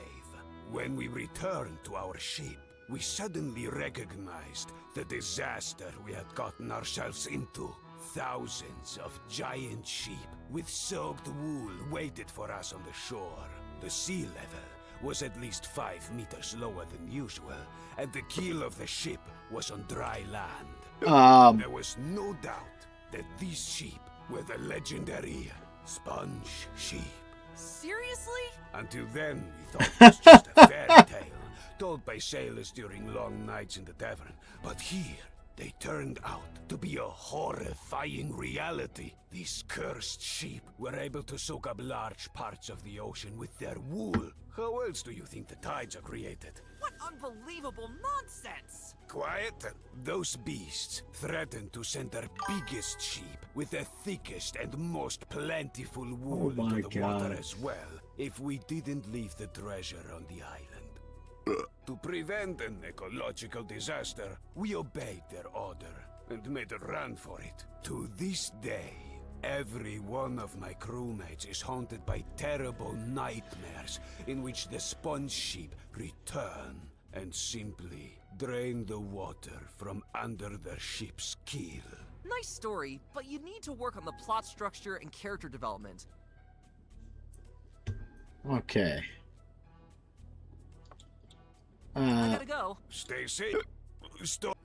When we returned to our ship, we suddenly recognized the disaster we had gotten ourselves into. Thousands of giant sheep with soaked wool waited for us on the shore. The sea level was at least 5 meters lower than usual, and the keel of the ship was on dry land. There was no doubt that these sheep were the legendary sponge sheep. Seriously? Until then, we thought it was just a fairy tale told by sailors during long nights in the tavern. But here, they turned out to be a horrifying reality. These cursed sheep were able to soak up large parts of the ocean with their wool. How else do you think the tides are created? What unbelievable nonsense! Quiet. Those beasts threatened to send their biggest sheep with the thickest and most plentiful wool into the water as well, if we didn't leave the treasure on the island. To prevent an ecological disaster, we obeyed their order and made a run for it. To this day, every one of my crewmates is haunted by terrible nightmares in which the sponge sheep return and simply drain the water from under their ship's keel. Nice story, but you need to work on the plot structure and character development. Okay. I gotta go. Stay safe. Stop.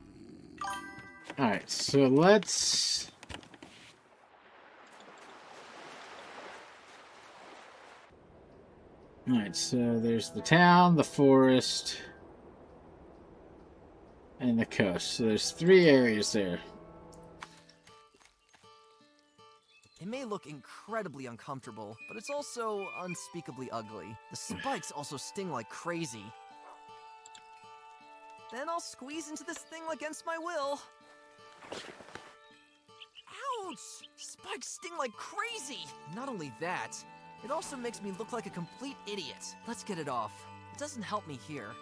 Alright, so let's... Alright, so there's the town, the forest, and the coast. So there's 3 areas there. It may look incredibly uncomfortable, but it's also unspeakably ugly. The spikes also sting like crazy. Then I'll squeeze into this thing against my will. Ouch! Spikes sting like crazy! Not only that, it also makes me look like a complete idiot. Let's get it off. It doesn't help me here.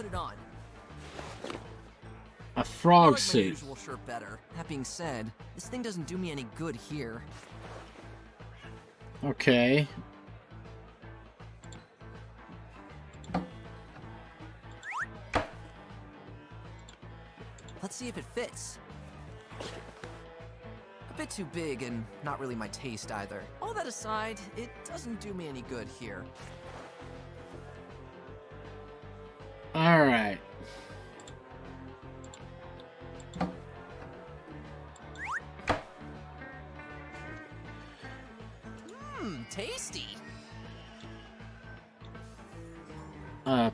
put it on. A I frog like my suit. usual shirt better. That being said, this thing doesn't do me any good here. Okay. Let's see if it fits. A bit too big and not really my taste either. All that aside, it doesn't do me any good here. All right. Tasty!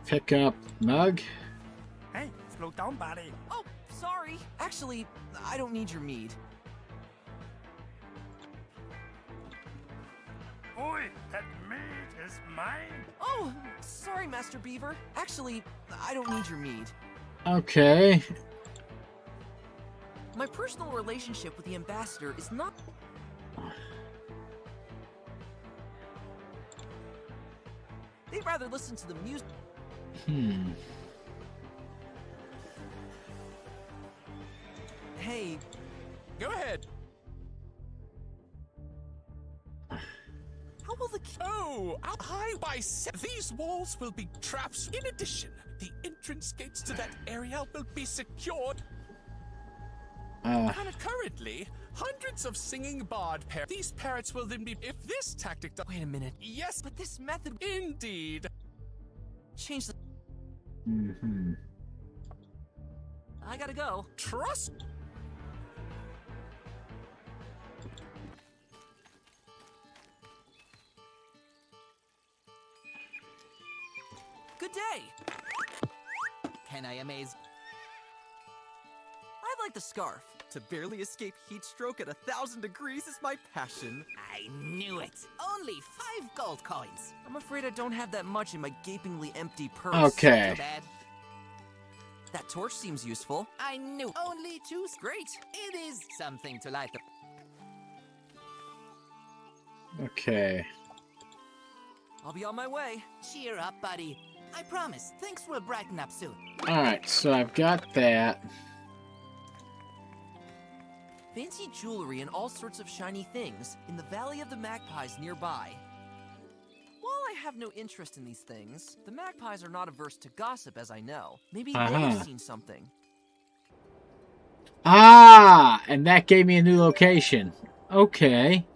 Pick up mug. Hey, slow down, buddy. Oh, sorry. Actually, I don't need your mead. Oi, that meat is mine. Oh, sorry, Master Beaver. Actually, I don't need your mead. Okay. My personal relationship with the ambassador is not... They'd rather listen to the music. Hey, Go ahead. how will the... Oh, these walls will be traps. In addition, the entrance gates to that area will be secured. Currently, hundreds of singing bard parrots. These parrots will then be... If this tactic... Wait a minute. Yes, But this method... indeed. Change the... Mm-hmm. I gotta go. Trust... Good day. Can I amaze? I like the scarf. To barely escape heat stroke at 1,000 degrees is my passion. I knew it. Only 5 gold coins. I'm afraid I don't have that much in my gapingly empty purse. Okay. Too bad. That torch seems useful. I knew. Only 2. Great. It is something to light the... Okay. I'll be on my way. Cheer up, buddy. I promise, things will brighten up soon. All right. So I've got that. Fancy jewelry and all sorts of shiny things in the Valley of the Magpies nearby. While I have no interest in these things, the magpies are not averse to gossip, as I know. Maybe they've seen something. Ah, and that gave me a new location. Okay.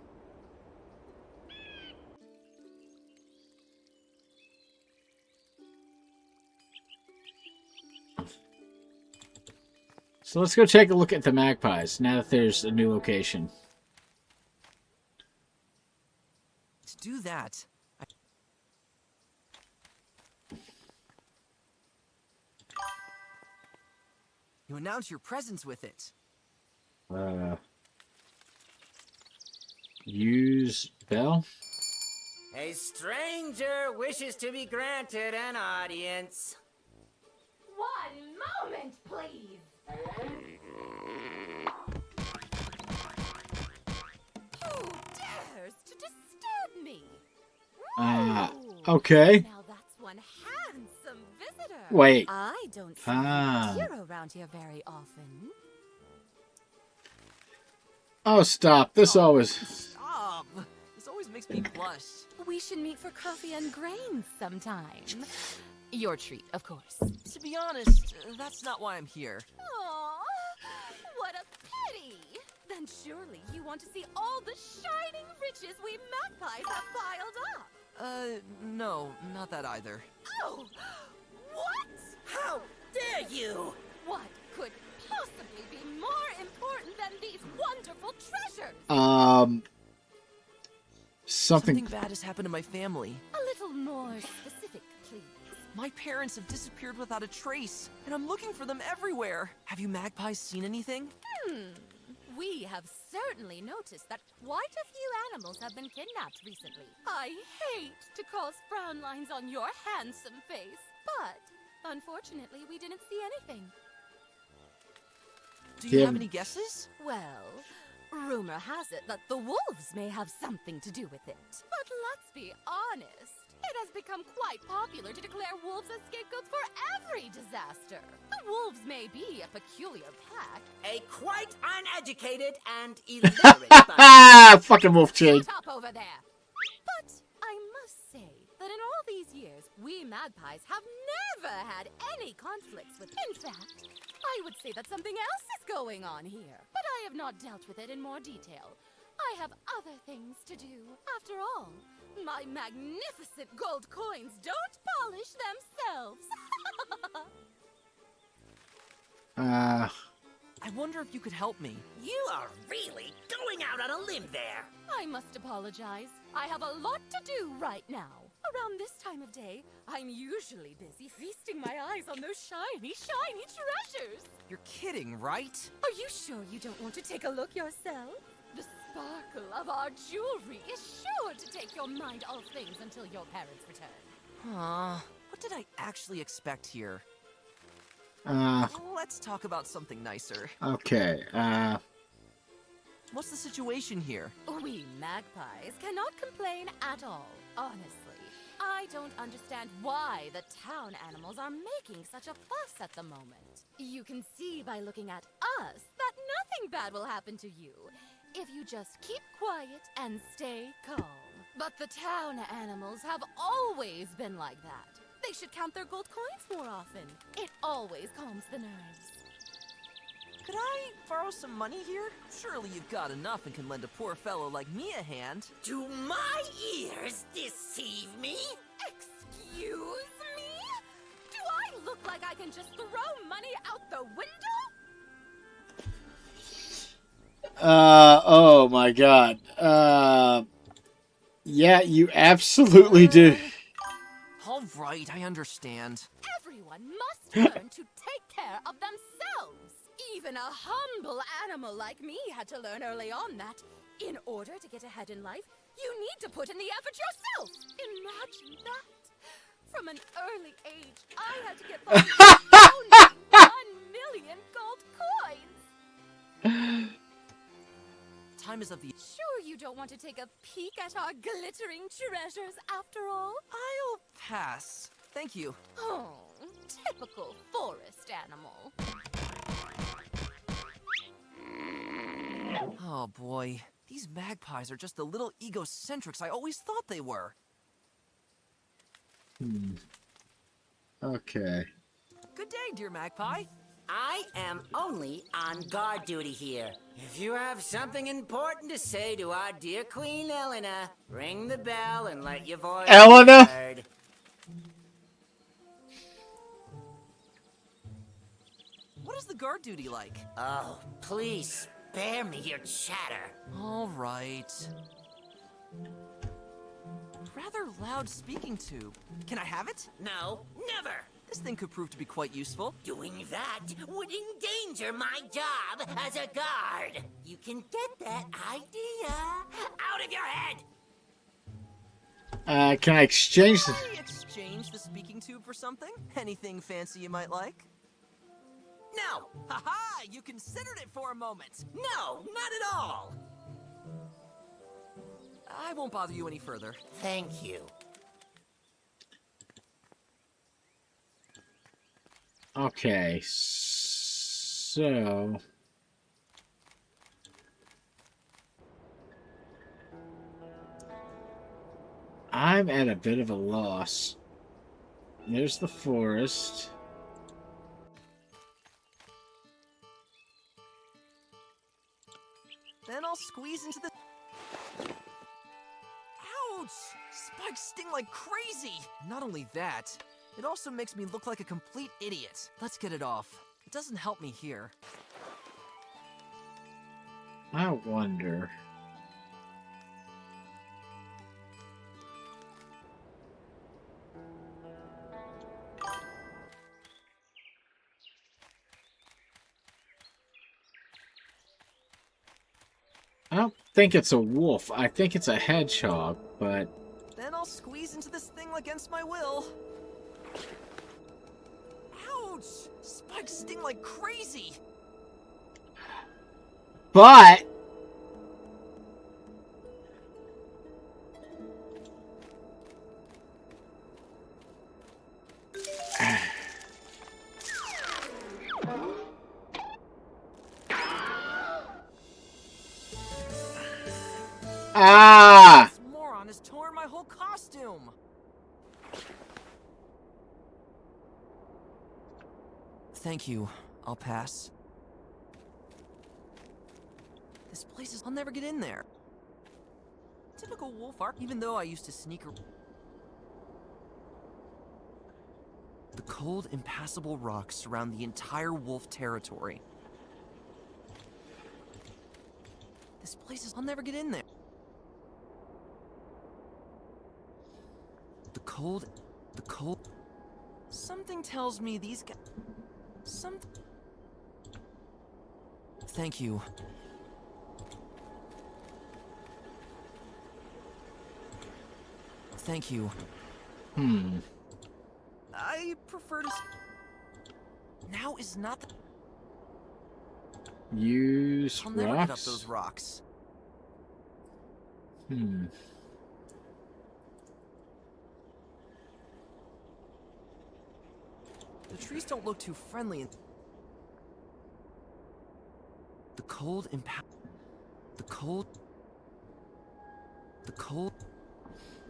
So let's go take a look at the magpies now that there's a new location. To do that, you announce your presence with it. Use bell. A stranger wishes to be granted an audience. 1 moment, please. Who dares to disturb me? Okay. Now that's one handsome visitor. Wait. I don't see Ah. you around here very often. Oh, stop. This always... Stop! This always makes me blush. We should meet for coffee and grains sometime. Your treat, of course. To be honest, that's not why I'm here. Aww, what a pity! Then surely you want to see all the shining riches we magpies have piled up. No, not that either. Oh, what? How dare you! What could possibly be more important than these wonderful treasures? Something... Something bad has happened to my family. A little more specific, please. My parents have disappeared without a trace, and I'm looking for them everywhere. Have you magpies seen anything? We have certainly noticed that quite a few animals have been kidnapped recently. I hate to cause frown lines on your handsome face, but unfortunately we didn't see anything. Do you have Yeah. any guesses? Well, rumor has it that the wolves may have something to do with it. But let's be honest, It has become quite popular to declare wolves as scapegoats for every disaster. The wolves may be a peculiar pack. A quite uneducated and illiterate bunch. Fucking wolf chain. Shut up over there. But I must say that in all these years, we magpies have never had any conflicts with. In fact, I would say that something else is going on here. But I have not dealt with it in more detail. I have other things to do. After all, my magnificent gold coins don't polish themselves. I wonder if you could help me. You are really going out on a limb there. I must apologize. I have a lot to do right now. Around this time of day, I'm usually busy feasting my eyes on those shiny, shiny treasures. You're kidding, right? Are you sure you don't want to take a look yourself? The sparkle of our jewelry is sure to take your mind off things until your parents return. What did I actually expect here? Let's talk about something nicer. Okay, What's the situation here? We magpies cannot complain at all, honestly. I don't understand why the town animals are making such a fuss at the moment. You can see by looking at us that nothing bad will happen to you if you just keep quiet and stay calm. But the town animals have always been like that. They should count their gold coins more often. It always calms the nerves. Could I borrow some money here? Surely you've got enough and can lend a poor fellow like me a hand. Do my ears deceive me? Excuse me? Do I look like I can just throw money out the window? Oh my god. Yeah, you absolutely do. All right, I understand. Everyone must learn to take care of themselves. Even a humble animal like me had to learn early on that, in order to get ahead in life, you need to put in the effort yourself. Imagine that. From an early age, I had to get by with only 1 million gold coins. Time is of the... Sure you don't want to take a peek at our glittering treasures after all? I'll pass. Thank you. Oh, typical forest animal. Oh boy, these magpies are just the little egocentrics I always thought they were. Okay. Good day, dear magpie. I am only on guard duty here. If you have something important to say to our dear Queen Elena, ring the bell and let your voice Elena? be heard. What is the guard duty like? Oh, please spare me your chatter. All right. Rather loud speaking tube. Can I have it? No, never. This thing could prove to be quite useful. Doing that would endanger my job as a guard. You can get that idea out of your head. Can I exchange the... Can I exchange the speaking tube for something? Anything fancy you might like? No. Haha! You considered it for a moment. No, not at all. I won't bother you any further. Thank you. Okay, so... I'm at a bit of a loss. There's the forest. Then I'll squeeze into the... Ouch! Spikes sting like crazy! Not only that, it also makes me look like a complete idiot. Let's get it off. It doesn't help me here. I wonder... I don't think it's a wolf. I think it's a hedgehog, but... Then I'll squeeze into this thing against my will. Ouch! Spikes sting like crazy! But... Ah! This moron has torn my whole costume. Thank you. I'll pass. This place is... I'll never get in there. Typical wolf arc, even though I used to sneak around. The cold, impassable rocks surround the entire wolf territory. This place is... I'll never get in there. The cold... Something tells me these guys... Thank you. Thank you. I prefer to... Now is not the... Use I'll never get up rocks. those rocks. Hmm. The trees don't look too friendly. The cold impact... The cold...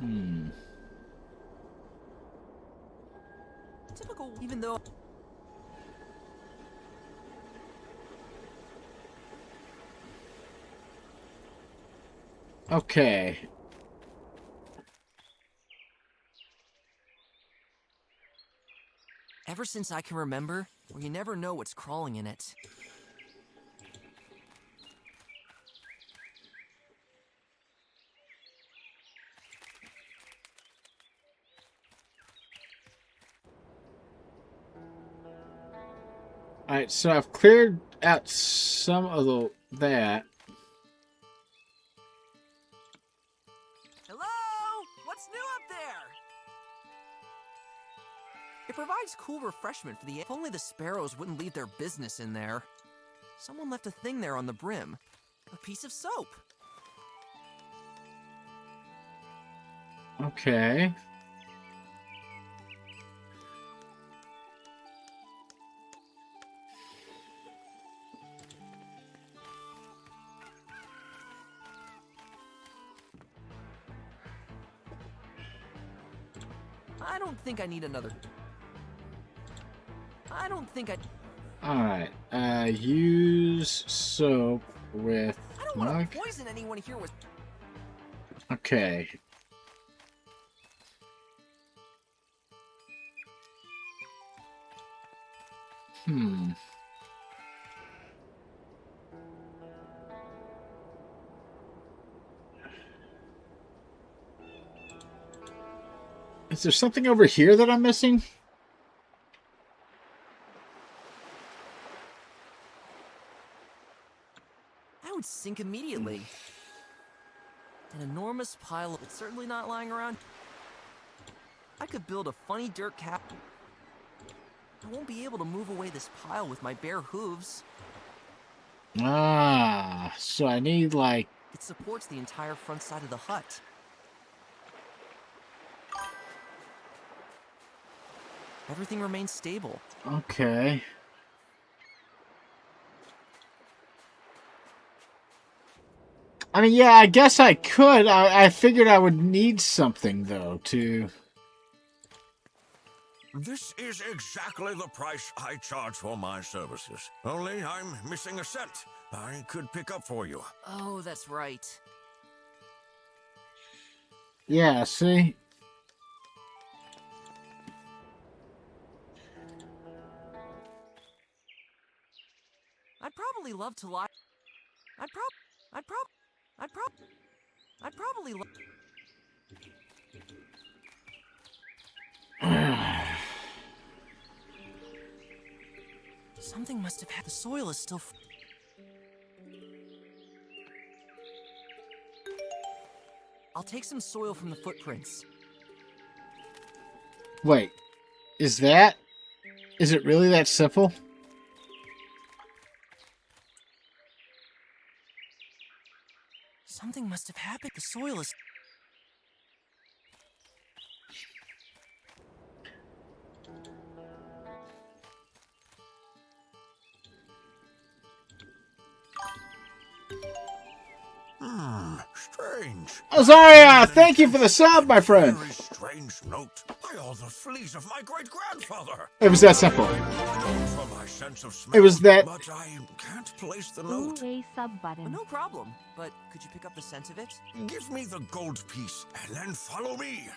Hmm. Typical, even though... Okay. Ever since I can remember, where you never know what's crawling in it. Alright, so I've cleared out some of that. Hello? What's new up there? It provides cool refreshment for the... If only the sparrows wouldn't leave their business in there. Someone left a thing there on the brim. A piece of soap. Okay. I don't think I need another... I don't think I... Alright, use soap with I don't want to poison anyone here with... Okay. Is there something over here that I'm missing? I would sink immediately. An enormous pile of... It's certainly not lying around. I could build a funny dirt cap. I won't be able to move away this pile with my bare hooves. Ah, so I need like... It supports the entire front side of the hut. Everything remains stable. Okay. I mean, yeah, I guess I could. I figured I would need something, though, to... This is exactly the price I charge for my services. Only I'm missing a cent I could pick up for you. Oh, that's right. Yeah, see? I'd probably love to lie. I'd probably love... Something must have had... The soil is still... I'll take some soil from the footprints. Wait. Is that... Is it really that simple? Something must have happened. The soil is... Strange. Azaria, thank you for the sub, my friend. Very strange note. By all the fleas of my great-grandfather. It was that simple. For my sense of smell, It was that. but I can't place the note. A sub button. No problem. But could you pick up the scent of it? Give me the gold piece, and then follow me.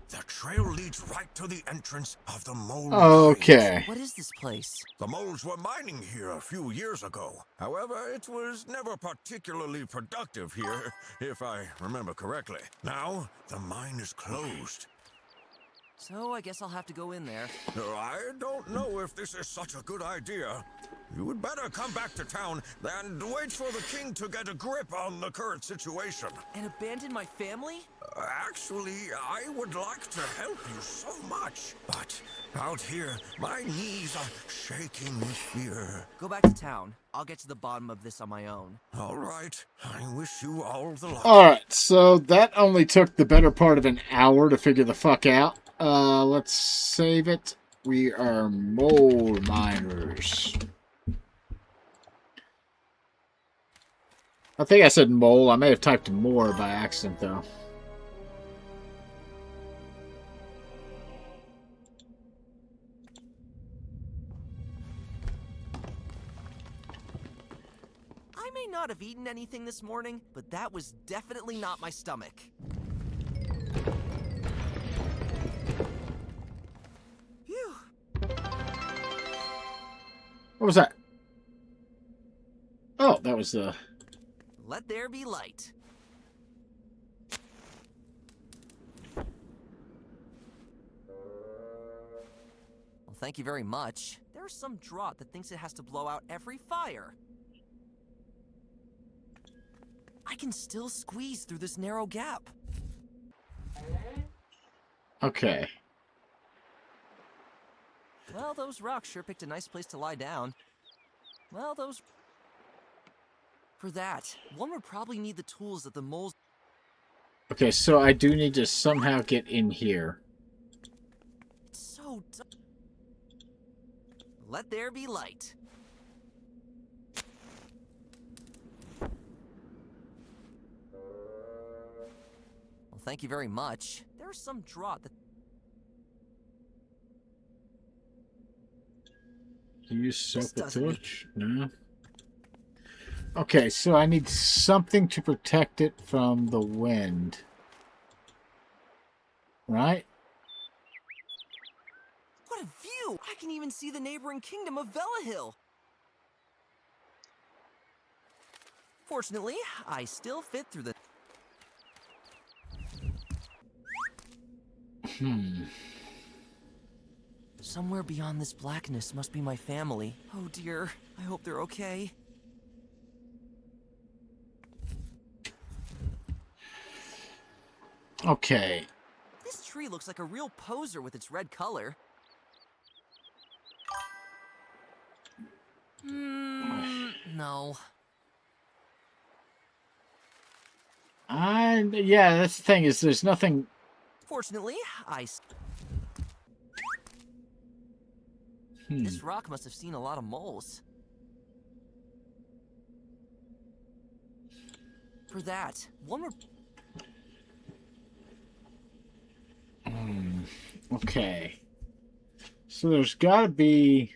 The trail leads right to the entrance of the mole. Okay. What is this place? The moles were mining here a few years ago. However, it was never particularly productive here, if I remember correctly. Now, the mine is closed. So I guess I'll have to go in there. I don't know if this is such a good idea. You would better come back to town and wait for the king to get a grip on the current situation. And abandon my family? Actually, I would like to help you so much. But out here, my knees are shaking with fear. Go back to town. I'll get to the bottom of this on my own. All right. I wish you all the luck. Alright, so that only took the better part of an hour to figure the fuck out. Let's save it. We are mole miners. I think I said mole. I may have typed more by accident, though. I may not have eaten anything this morning, but that was definitely not my stomach. Phew. What was that? Oh, that was the... Let there be light. Well, thank you very much. There's some draught that thinks it has to blow out every fire. I can still squeeze through this narrow gap. Okay. Well, those rocks sure picked a nice place to lie down. Well, those... For that, one would probably need the tools that the moles... Okay, so I do need to somehow get in here. It's so... Let there be light. Well, thank you very much. There's some draught that... Can you soak the doesn't torch? No. Okay, so I need something to protect it from the wind. Right? What a view! I can even see the neighboring kingdom of Velahill. Fortunately, I still fit through the... Somewhere beyond this blackness must be my family. Oh dear, I hope they're okay. Okay. This tree looks like a real poser with its red color. No. Yeah, that's the thing, is there's nothing... Fortunately, This rock must have seen a lot of moles. For that, one would... Okay. So there's got to be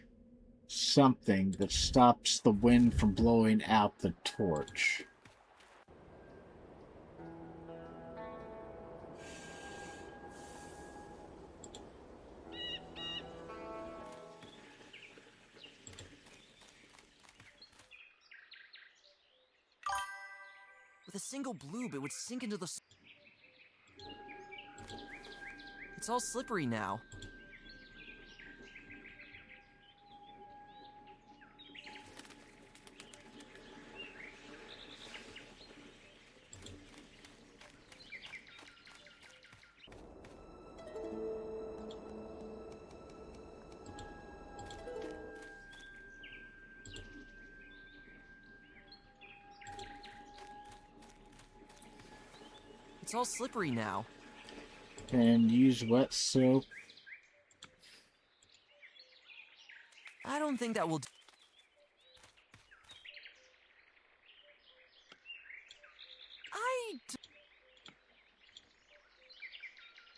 something that stops the wind from blowing out the torch. With a single bloob, it would sink into the... It's all slippery now. It's all slippery now. And use wet soap. I don't think that will.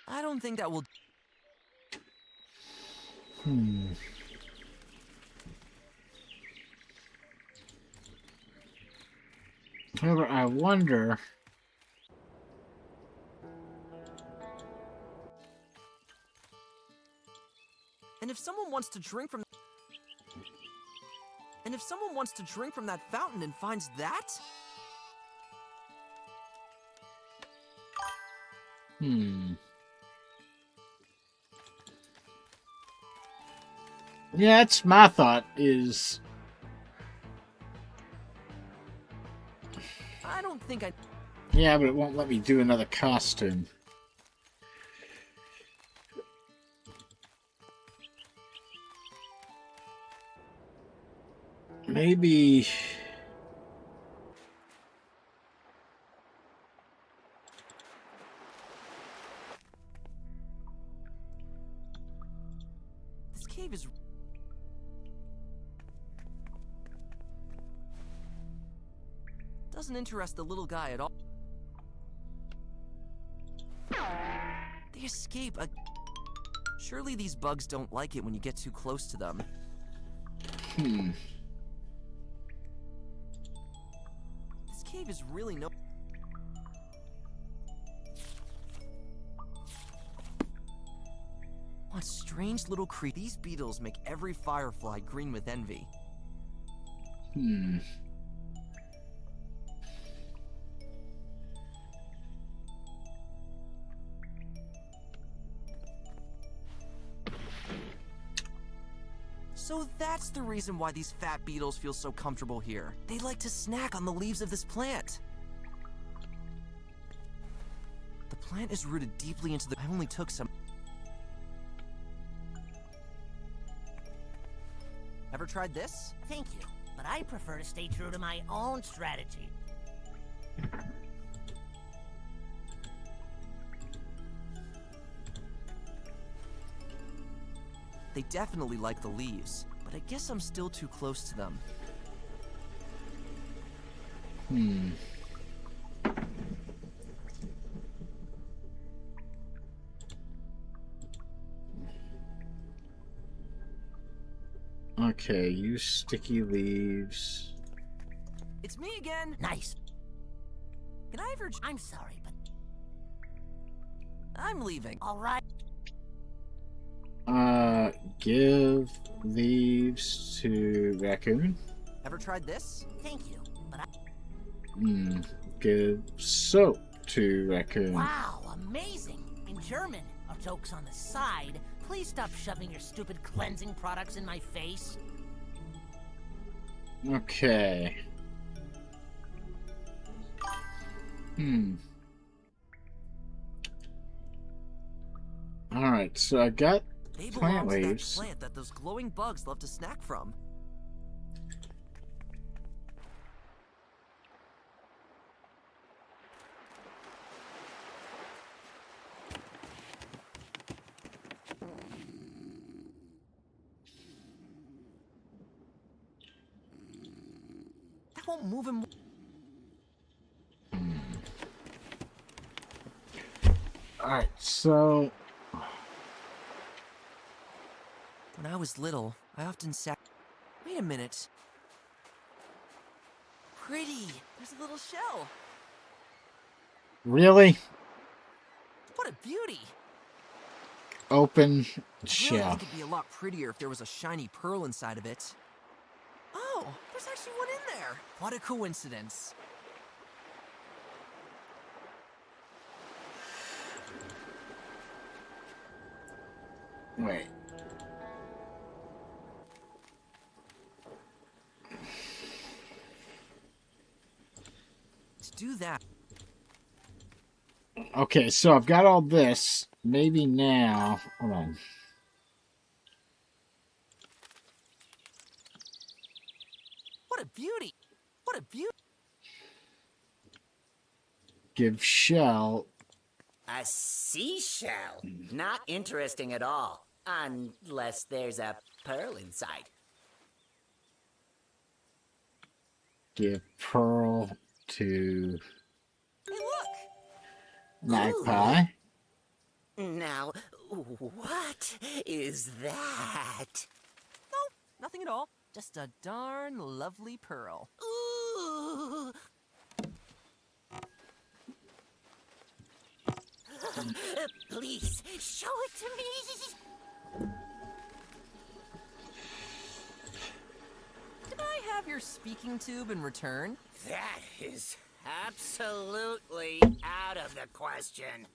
I don't think that will. However, I wonder. And if someone wants to drink from that fountain and finds that? Yeah, that's my thought is... I don't think I... Yeah, but it won't let me do another costume. Maybe... This cave is... doesn't interest the little guy at all. They escape a... Surely these bugs don't like it when you get too close to them. This cave is really no... What strange little creep... These beetles make every firefly green with envy. So that's the reason why these fat beetles feel so comfortable here. They like to snack on the leaves of this plant. The plant is rooted deeply into the... I only took some... Ever tried this? Thank you, but I prefer to stay true to my own strategy. They definitely like the leaves, but I guess I'm still too close to them. Okay, use sticky leaves. It's me again! Nice. Can I ever... I'm sorry, but... I'm leaving. All right. Give leaves to raccoon. Ever tried this? Thank you, but I... Give soap to raccoon. Wow, amazing! In German, or jokes on the side, please stop shoving your stupid cleansing products in my face. Okay. Alright, so I got They plant belong to that leaves. plant that those glowing bugs love to snack from. That won't move him. Alright, so... When I was little, I often sat... Wait a minute. Pretty! There's a little shell! Really? What a beauty! Open I really shell. think it'd be a lot prettier if there was a shiny pearl inside of it. Oh, there's actually one in there! What a coincidence. Wait. To do that... Okay, so I've got all this. Maybe now... Hold on. What a beauty! What a beauty! Give shell A seashell? Not interesting at all. Unless there's a pearl inside. Give pearl to Hey, look! Magpie. Now, what is that? No, nothing at all. Just a darn lovely pearl. Ooh. Please, show it to me. Can I have your speaking tube in return? That is absolutely out of the question.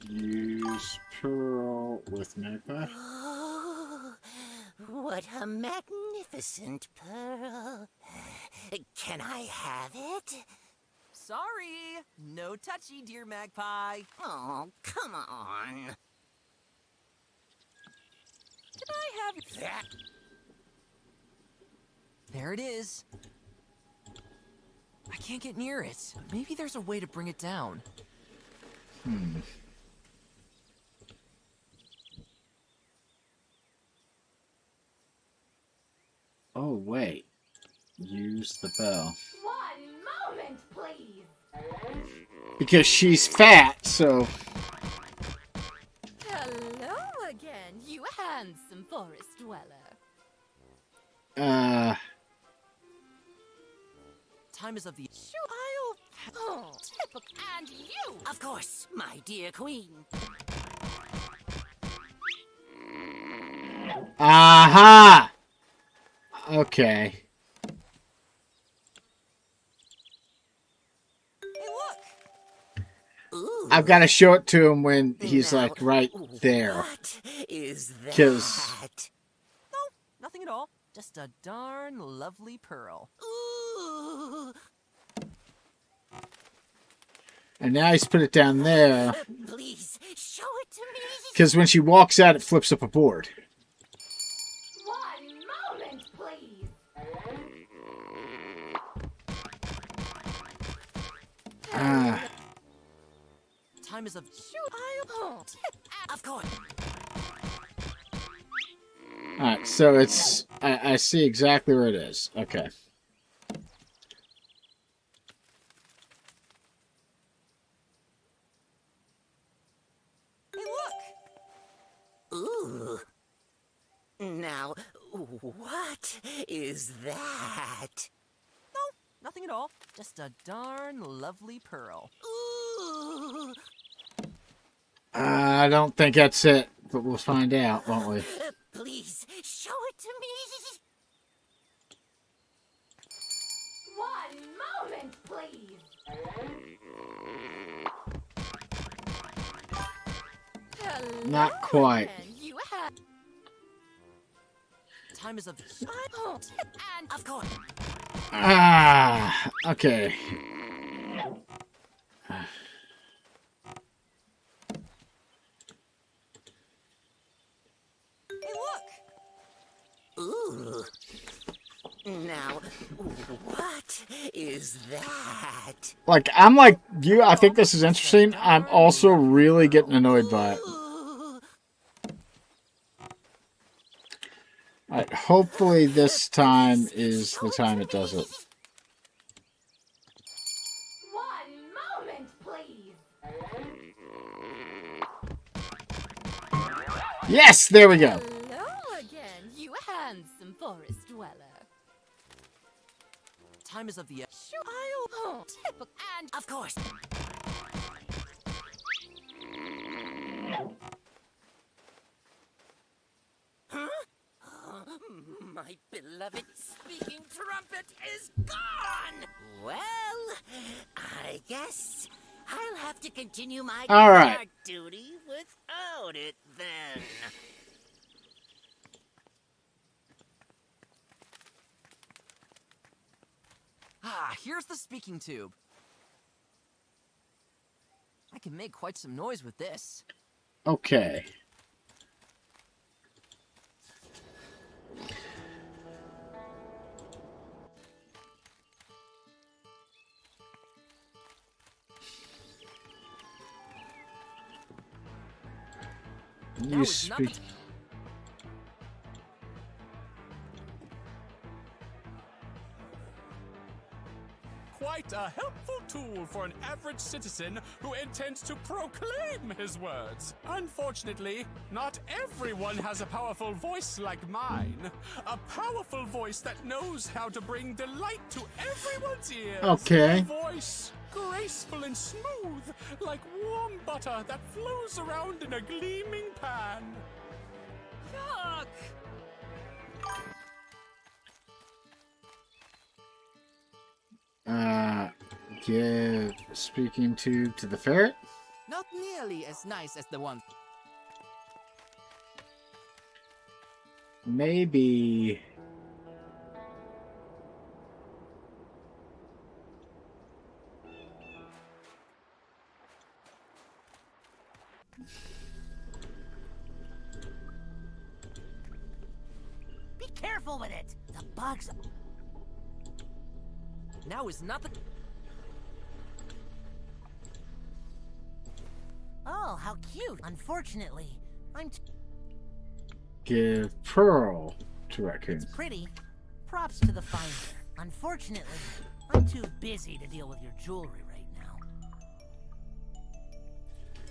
Use pearl with Magpie. Oh, what a magnificent pearl. Can I have it? Sorry, no touchy, dear magpie. Oh, come on. Can I have That... There it is. I can't get near it. Maybe there's a way to bring it down. Oh, wait. Use the bell. 1 moment, please. Because she's fat, so... Hello again, you handsome forest dweller. Time is of the... Oh, typical. And you! Of course, my dear queen. Aha! Okay. Hey, look! Ooh. I've got to show it to him when he's Now, like right there. What is 'Cause- that? No, nothing at all. Just a darn lovely pearl. Ooh. And now he's put it down there. Please, show it to me. Because when she walks out, it flips up a board. 1 moment, please. Ah. Time is of... Oh, Of course. Alright, so it's... I see exactly where it is. Okay. Hey, look! Ooh. Now, what is that? No, nothing at all. Just a darn lovely pearl. Ooh. I don't think that's it, but we'll find out, won't we? Please, show it to me. 1 moment, please. Hello Not quite. again, you have... Time is of... Oh, and Of course. Ah, okay. Hey, look! Ooh. Now, what is that? Like, I'm like you, I think this is interesting. I'm also really getting annoyed by it. Ooh. Alright, hopefully this time is the time it does it. 1 moment, please. Yes, there we go. Hello again, you handsome forest dweller. Time is of the... Oh, typical. And Of course. Huh? My beloved speaking trumpet is gone! Well, I guess I'll have to continue my All right. guard duty without it then. Ah, here's the speaking tube. I can make quite some noise with this. Okay. You is not the speak. Quite a helpful tool for an average citizen who intends to proclaim his words. Unfortunately, not everyone has a powerful voice like mine. A powerful voice that knows how to bring delight to everyone's ears. Okay. A voice graceful and smooth, like warm butter that flows around in a gleaming pan. Yuck! Give speaking tube to the ferret. Not nearly as nice as the one. Maybe. Be careful with it. The bugs. Now is not the... Oh, how cute. Unfortunately, I'm Give pearl to raccoon. pretty. Props to the finder. Unfortunately, I'm too busy to deal with your jewelry right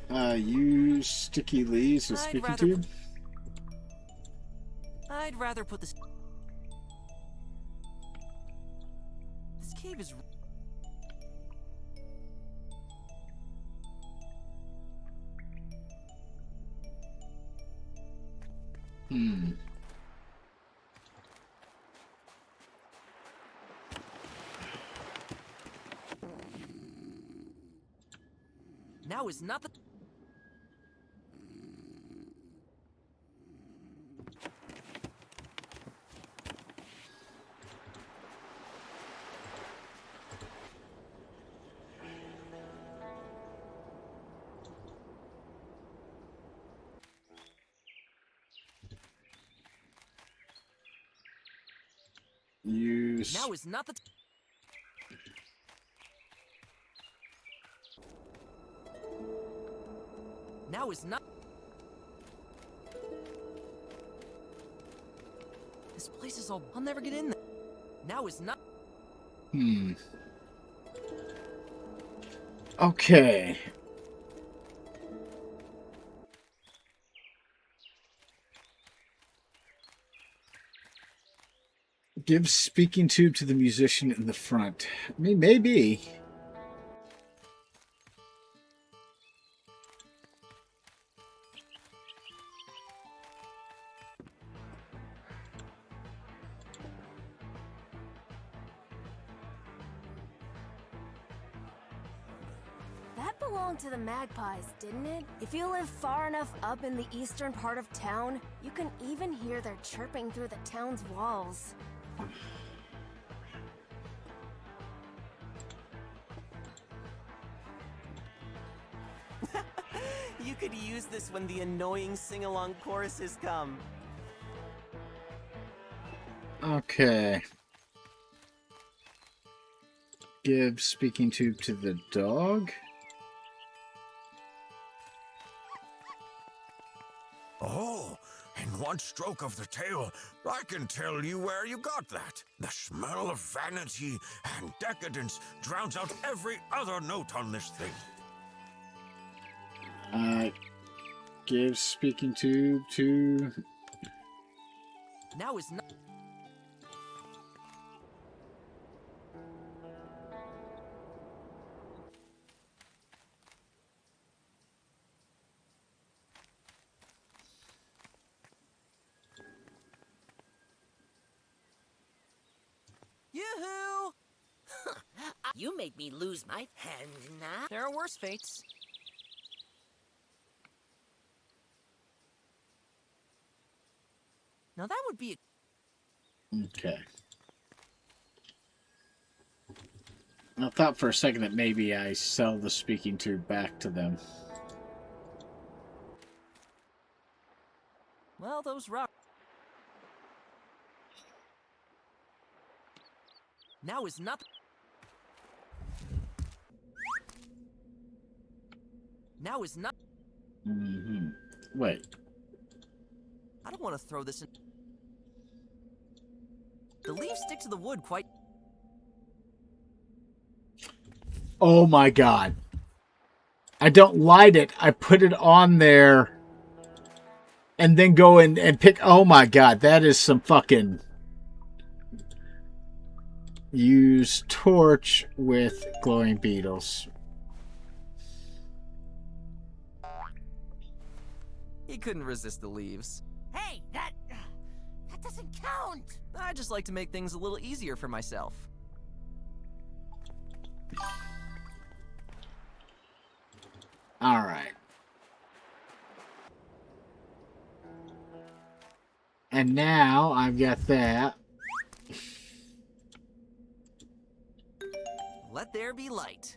now. Use sticky leaves with I'd speaking rather- tube. I'd rather put this... This cave is... Now is not the... Use. Now is not the... Now is not... This place is all... I'll never get in there. Now is not... Okay. Give speaking tube to the musician in the front. I mean, maybe. That belonged to the magpies, didn't it? If you live far enough up in the eastern part of town, you can even hear their chirping through the town's walls. You could use this when the annoying sing-along choruses come. Okay. Give speaking tube to the dog. Oh, in one stroke of the tail, I can tell you where you got that. The smell of vanity and decadence drowns out every other note on this thing. Give speaking tube to... Now is not... Yoo-hoo! You made me lose my hand now. There are worse fates. Now that would be a... Okay. I thought for a second that maybe I sell the speaking tube back to them. Well, those rock... Now is not... Now is not... Wait. I don't want to throw this in. The leaves stick to the wood quite. Oh my god. I don't light it. I put it on there and then go in and pick. Oh my god, that is some fucking. Use torch with glowing beetles. He couldn't resist the leaves. Hey, that doesn't count. I just like to make things a little easier for myself. All right. And now I've got that. Let there be light.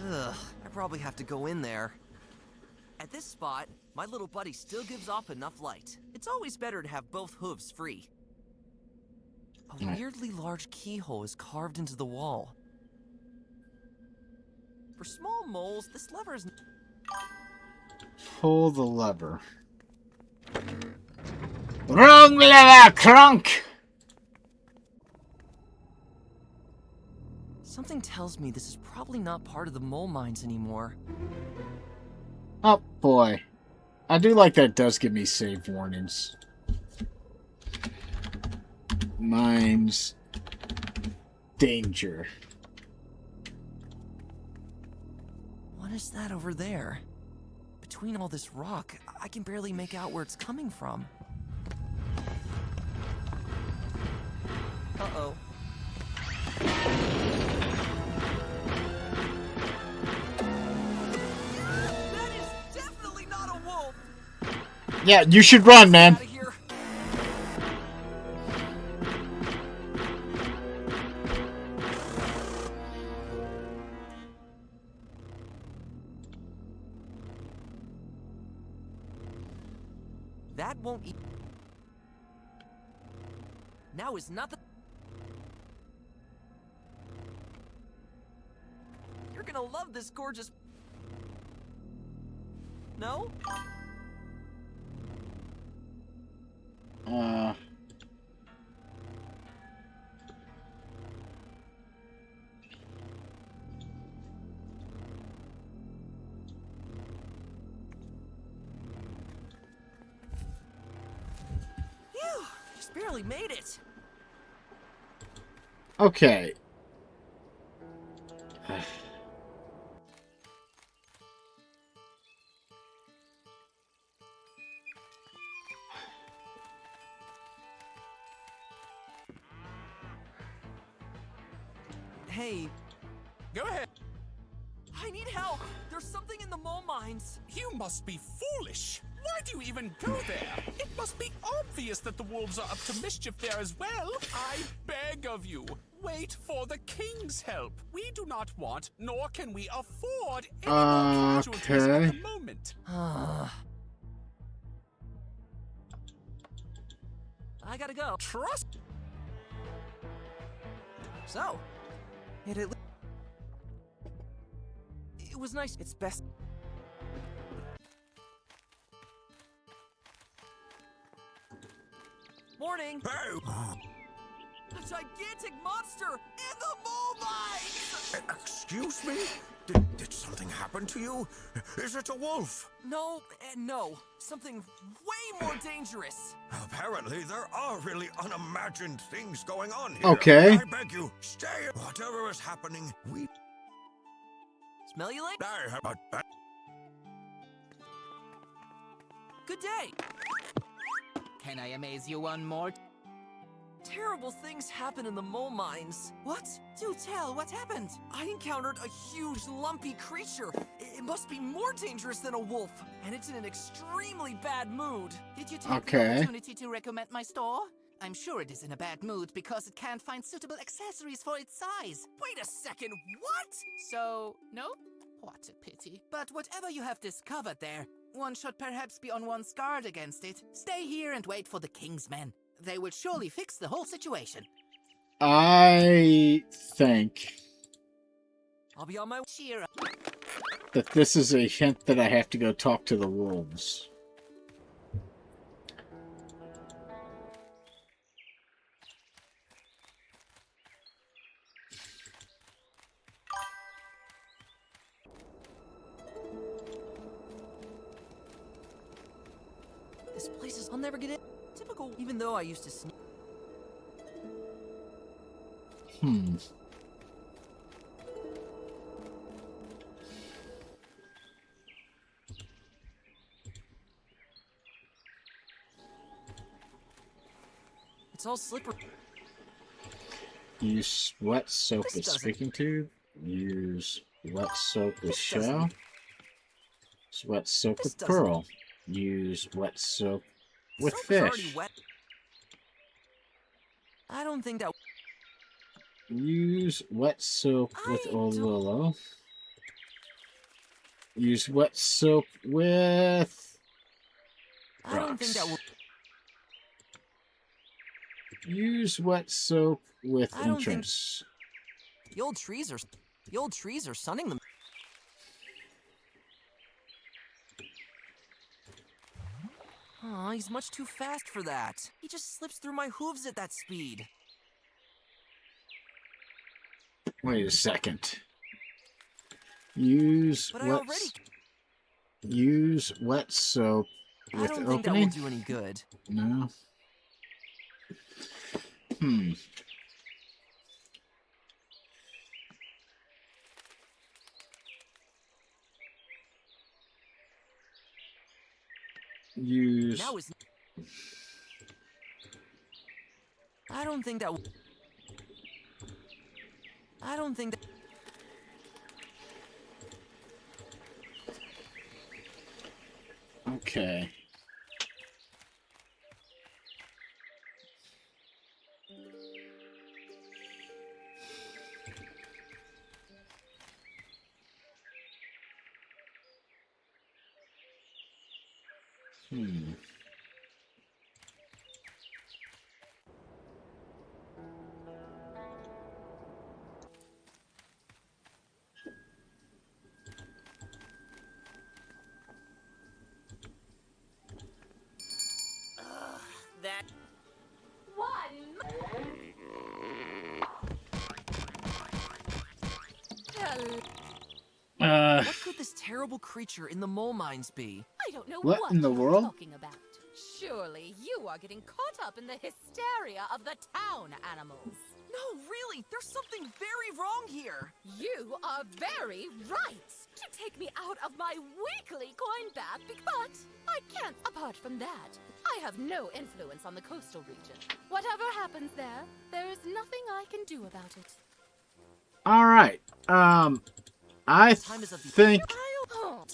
Ugh, I probably have to go in there. At this spot, my little buddy still gives off enough light. It's always better to have both hooves free. A weirdly large keyhole is carved into the wall. For small moles, this lever is... Pull the lever. Wrong lever, crunk! Something tells me this is probably not part of the mole mines anymore. Oh, boy. I do like that it does give me save warnings. Mines. Danger. What is that over there? Between all this rock, I can barely make out where it's coming from. Uh-oh. That is definitely not a wolf! Yeah, you should run, man. That won't eat. Now is not the... You're gonna love this gorgeous... No? Phew! Just barely made it. Okay. Hey. Go ahead. I need help. There's something in the mole mines. You must be foolish. Why do you even go there? It must be obvious that the wolves are up to mischief there as well. I beg of you, wait for the king's help. We do not want, nor can we afford any more casualties at the moment. I gotta go. Trust. So, it was nice. It's best. Morning. Hey! A gigantic monster in the mole mines! Excuse me? Did something happen to you? Is it a wolf? No, and no. Something way more dangerous. Apparently, there are really unimagined things going on here. Okay. I beg you, stay. Whatever is happening, we... Smell you like? I have a... Good day. Can I amaze you one more? Terrible things happen in the mole mines. What? Do tell, what happened? I encountered a huge, lumpy creature. It must be more dangerous than a wolf, and it's in an extremely bad mood. Did you take the opportunity to recommend my store? I'm sure it is in a bad mood because it can't find suitable accessories for its size. Wait a second, what? So, no? What a pity. But whatever you have discovered there, one should perhaps be on one's guard against it. Stay here and wait for the king's men. They will surely fix the whole situation. I think I'll be on my cheer. that this is a hint that I have to go talk to the wolves. This place is. I'll never get in. Typical. Even though I used to sneak. It's all slippery. Use wet soap This with doesn't- speaking tube. Use wet soap with This shell. doesn't- Use wet soap This with doesn't- pearl. Use wet soap with Soap is already fish. wet. I don't think that. Use wet soap with Ololo. Use wet soap with I don't think that will. Use wet soap with I don't think- entrance. The old trees are sunning them. Aw, he's much too fast for that. He just slips through my hooves at that speed. Wait a second. Use But I wet. already. Use wet soap I with don't think that will opening. do any good. No. Use. Now is. I don't think that. I don't think that. Okay. That. What could this terrible creature in the mole mines be? I don't know What what in the you're world? talking about. Surely you are getting caught up in the hysteria of the town animals. No, really, there's something very wrong here. You are very right to take me out of my weekly coin bath, but I can't. Apart from that, I have no influence on the coastal region. Whatever happens there, there is nothing I can do about it. All right. I Time is of the- think Oh,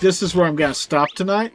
this is where I'm gonna stop tonight.